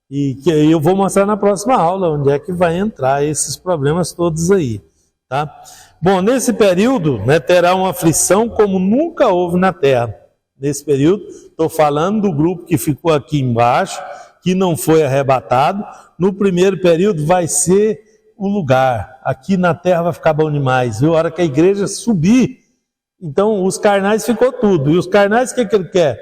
E que eu vou mostrar na próxima aula onde é que vai entrar esses problemas todos aí, tá? Bom, nesse período, né, terá uma aflição como nunca houve na terra. Nesse período, estou falando do grupo que ficou aqui embaixo, que não foi arrebatado. No primeiro período vai ser o lugar. Aqui na terra vai ficar bom demais, viu? A hora que a igreja subir, então os carnais ficou tudo. E os carnais, o que ele quer?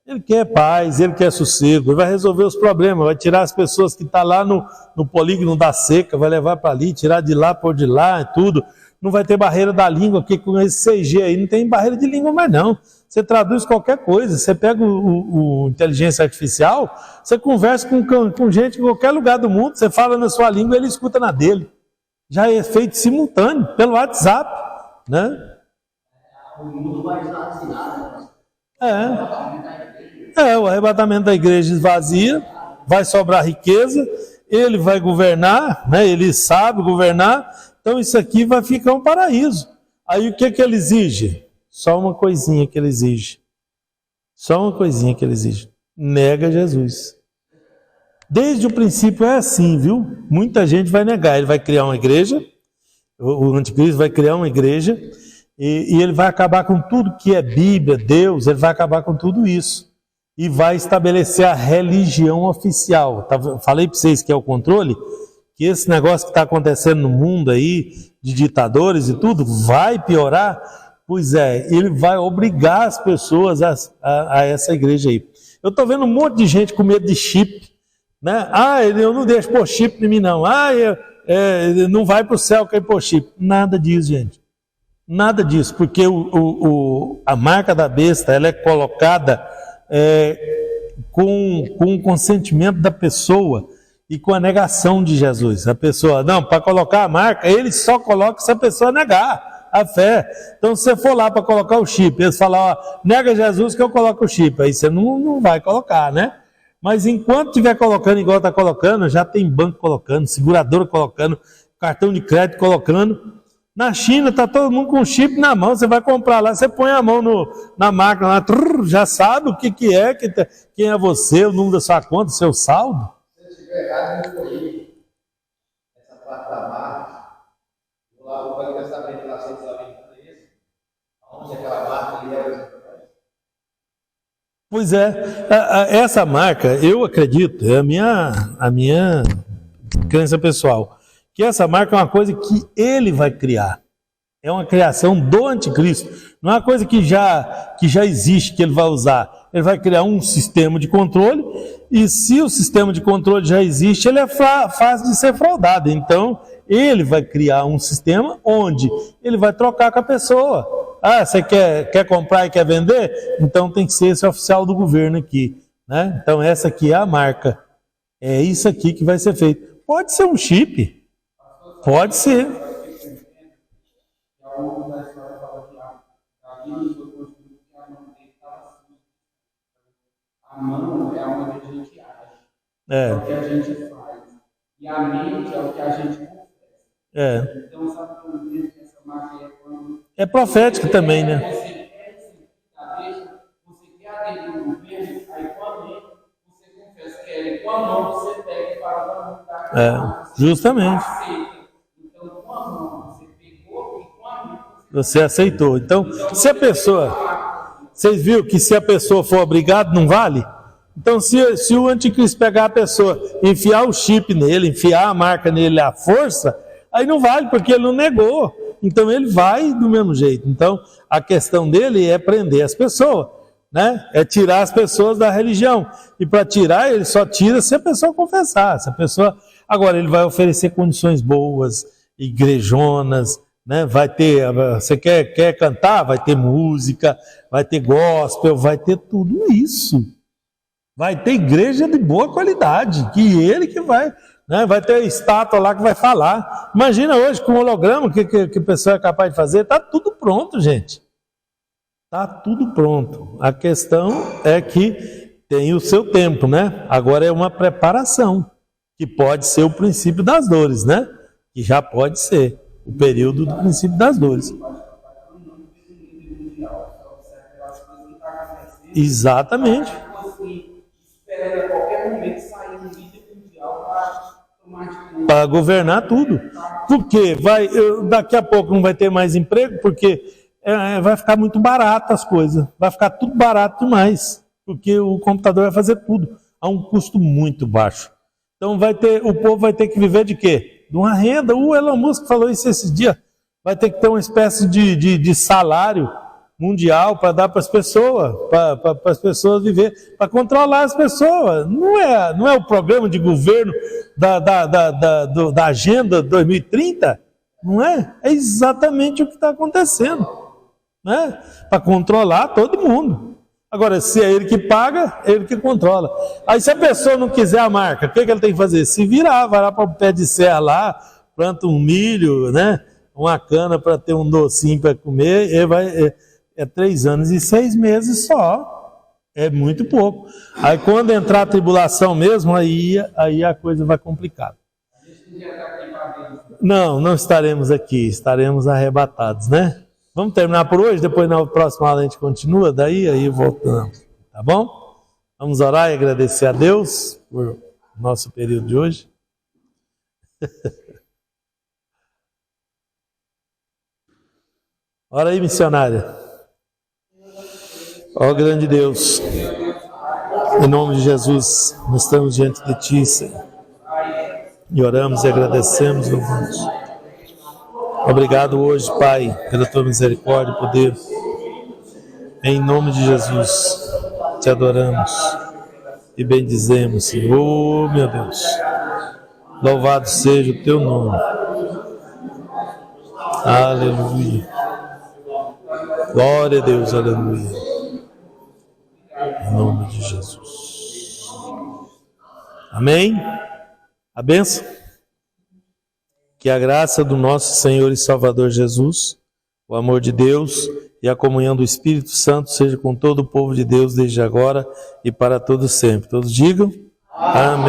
Ele quer paz, ele quer sossego, ele vai resolver os problemas, vai tirar as pessoas que estão lá no polígono da seca, vai levar para ali, tirar de lá, pôr de lá e tudo. Não vai ter barreira da língua, porque com esse 6G aí não tem barreira de língua mais não. Você traduz qualquer coisa, você pega o inteligência artificial, você conversa com gente em qualquer lugar do mundo, você fala na sua língua, ele escuta na dele. Já é feito simultâneo, pelo WhatsApp, né? O mundo vai esvaziar, o arrebatamento da igreja esvazia, vai sobrar riqueza, ele vai governar, né? Ele sabe governar, então isso aqui vai ficar um paraíso. Aí o que ele exige? Só uma coisinha que ele exige. Só uma coisinha que ele exige. Nega Jesus. Desde o princípio é assim, viu? Muita gente vai negar. Ele vai criar uma igreja, o anticristo vai criar uma igreja, e ele vai acabar com tudo que é Bíblia, Deus, ele vai acabar com tudo isso. E vai estabelecer a religião oficial. Falei para vocês que é o controle, que esse negócio que está acontecendo no mundo aí, de ditadores e tudo, vai piorar. Pois é, ele vai obrigar as pessoas a essa igreja aí. Eu estou vendo um monte de gente com medo de chip, né? Eu não deixo pôr chip em mim não. Não vai para o céu quem pôr chip. Nada disso, gente. Nada disso, porque a marca da besta, ela é colocada com o consentimento da pessoa e com a negação de Jesus. A pessoa, não, para colocar a marca, ele só coloca se a pessoa negar a fé. Então, se você for lá para colocar o chip, eles falam, nega Jesus que eu coloco o chip. Aí você não vai colocar, né? Mas enquanto estiver colocando igual está colocando, já tem banco colocando, seguradora colocando, cartão de crédito colocando. Na China está todo mundo com o chip na mão, você vai comprar lá, você põe a mão na máquina lá, já sabe o que é, quem é você, o número da sua conta, seu saldo. Se estiver errado, não foi essa parte da marca. Lá o Banco Testamento está sendo sabido isso. Onde aquela marca ali é. Pois é, essa marca, eu acredito, é a minha crença pessoal, que essa marca é uma coisa que ele vai criar. É uma criação do anticristo. Não é uma coisa que já existe, que ele vai usar. Ele vai criar um sistema de controle, e se o sistema de controle já existe, ele é fácil de ser fraudado. Então, ele vai criar um sistema onde ele vai trocar com a pessoa. Você quer comprar e quer vender? Então tem que ser esse oficial do governo aqui, né? Então essa aqui é a marca. É isso aqui que vai ser feito. Pode ser um chip. Pode ser. A mão é onde a gente age. É o que a gente faz. E a mente é o que a gente confessa. Então, sabe que eu vejo que essa marca é quando... É profética também, né? Você quer você quer aderir ao governo, aí com a mente você confessa que é, e com a mão você pega e fala, justamente. Então, com a mão você pegou e com a mente você aceitou. Então, se a pessoa... Vocês viram que se a pessoa for obrigada, não vale? Então, se o anticristo pegar a pessoa, enfiar o chip nele, enfiar a marca nele à força, aí não vale, porque ele não negou. Então, ele vai do mesmo jeito. Então, a questão dele é prender as pessoas, né? É tirar as pessoas da religião. E para tirar, ele só tira se a pessoa confessar. Se a pessoa... Agora, ele vai oferecer condições boas, igrejonas, né? Vai ter, você quer cantar? Vai ter música, vai ter gospel, vai ter tudo isso. Vai ter igreja de boa qualidade, que ele que vai, né? Vai ter estátua lá que vai falar. Imagina hoje com o holograma que a pessoa é capaz de fazer, está tudo pronto, gente. Está tudo pronto. A questão é que tem o seu tempo, né? Agora é uma preparação, que pode ser o princípio das dores, né? Que já pode ser o período do princípio das dores. Exatamente. Para governar tudo. Porque daqui a pouco não vai ter mais emprego, porque vai ficar muito barato as coisas. Vai ficar tudo barato demais. Porque o computador vai fazer tudo a um custo muito baixo. Então o povo vai ter que viver de quê? De uma renda. O Elon Musk falou isso esses dias. Vai ter que ter uma espécie de salário mundial para dar para as pessoas, para as pessoas viver, para controlar as pessoas. Não é o programa de governo da Agenda 2030? Não é? É exatamente o que está acontecendo, né? Para controlar todo mundo. Agora, se é ele que paga, é ele que controla. Aí, se a pessoa não quiser a marca, o que ele tem que fazer? Se virar, vai lá para o pé de serra lá, planta um milho, né? Uma cana para ter um docinho para comer, é 3 anos e 6 meses só. É muito pouco. Aí, quando entrar a tribulação mesmo, aí a coisa vai complicar. Não estaremos aqui, estaremos arrebatados, né? Vamos terminar por hoje, depois na próxima aula a gente continua, aí voltamos, tá bom? Vamos orar e agradecer a Deus por nosso período de hoje. Ora aí, missionária. Ó grande Deus, em nome de Jesus, nós estamos diante de Ti, Senhor, e oramos e agradecemos, louvamos. Obrigado hoje, Pai, pela Tua misericórdia e poder. Em nome de Jesus, Te adoramos e bendizemos, Senhor. Oh, meu Deus, louvado seja o Teu nome. Aleluia. Glória a Deus, aleluia. Em nome de Jesus. Amém? A bênção. Que a graça do nosso Senhor e Salvador Jesus, o amor de Deus e a comunhão do Espírito Santo seja com todo o povo de Deus desde agora e para todo sempre. Todos digam amém.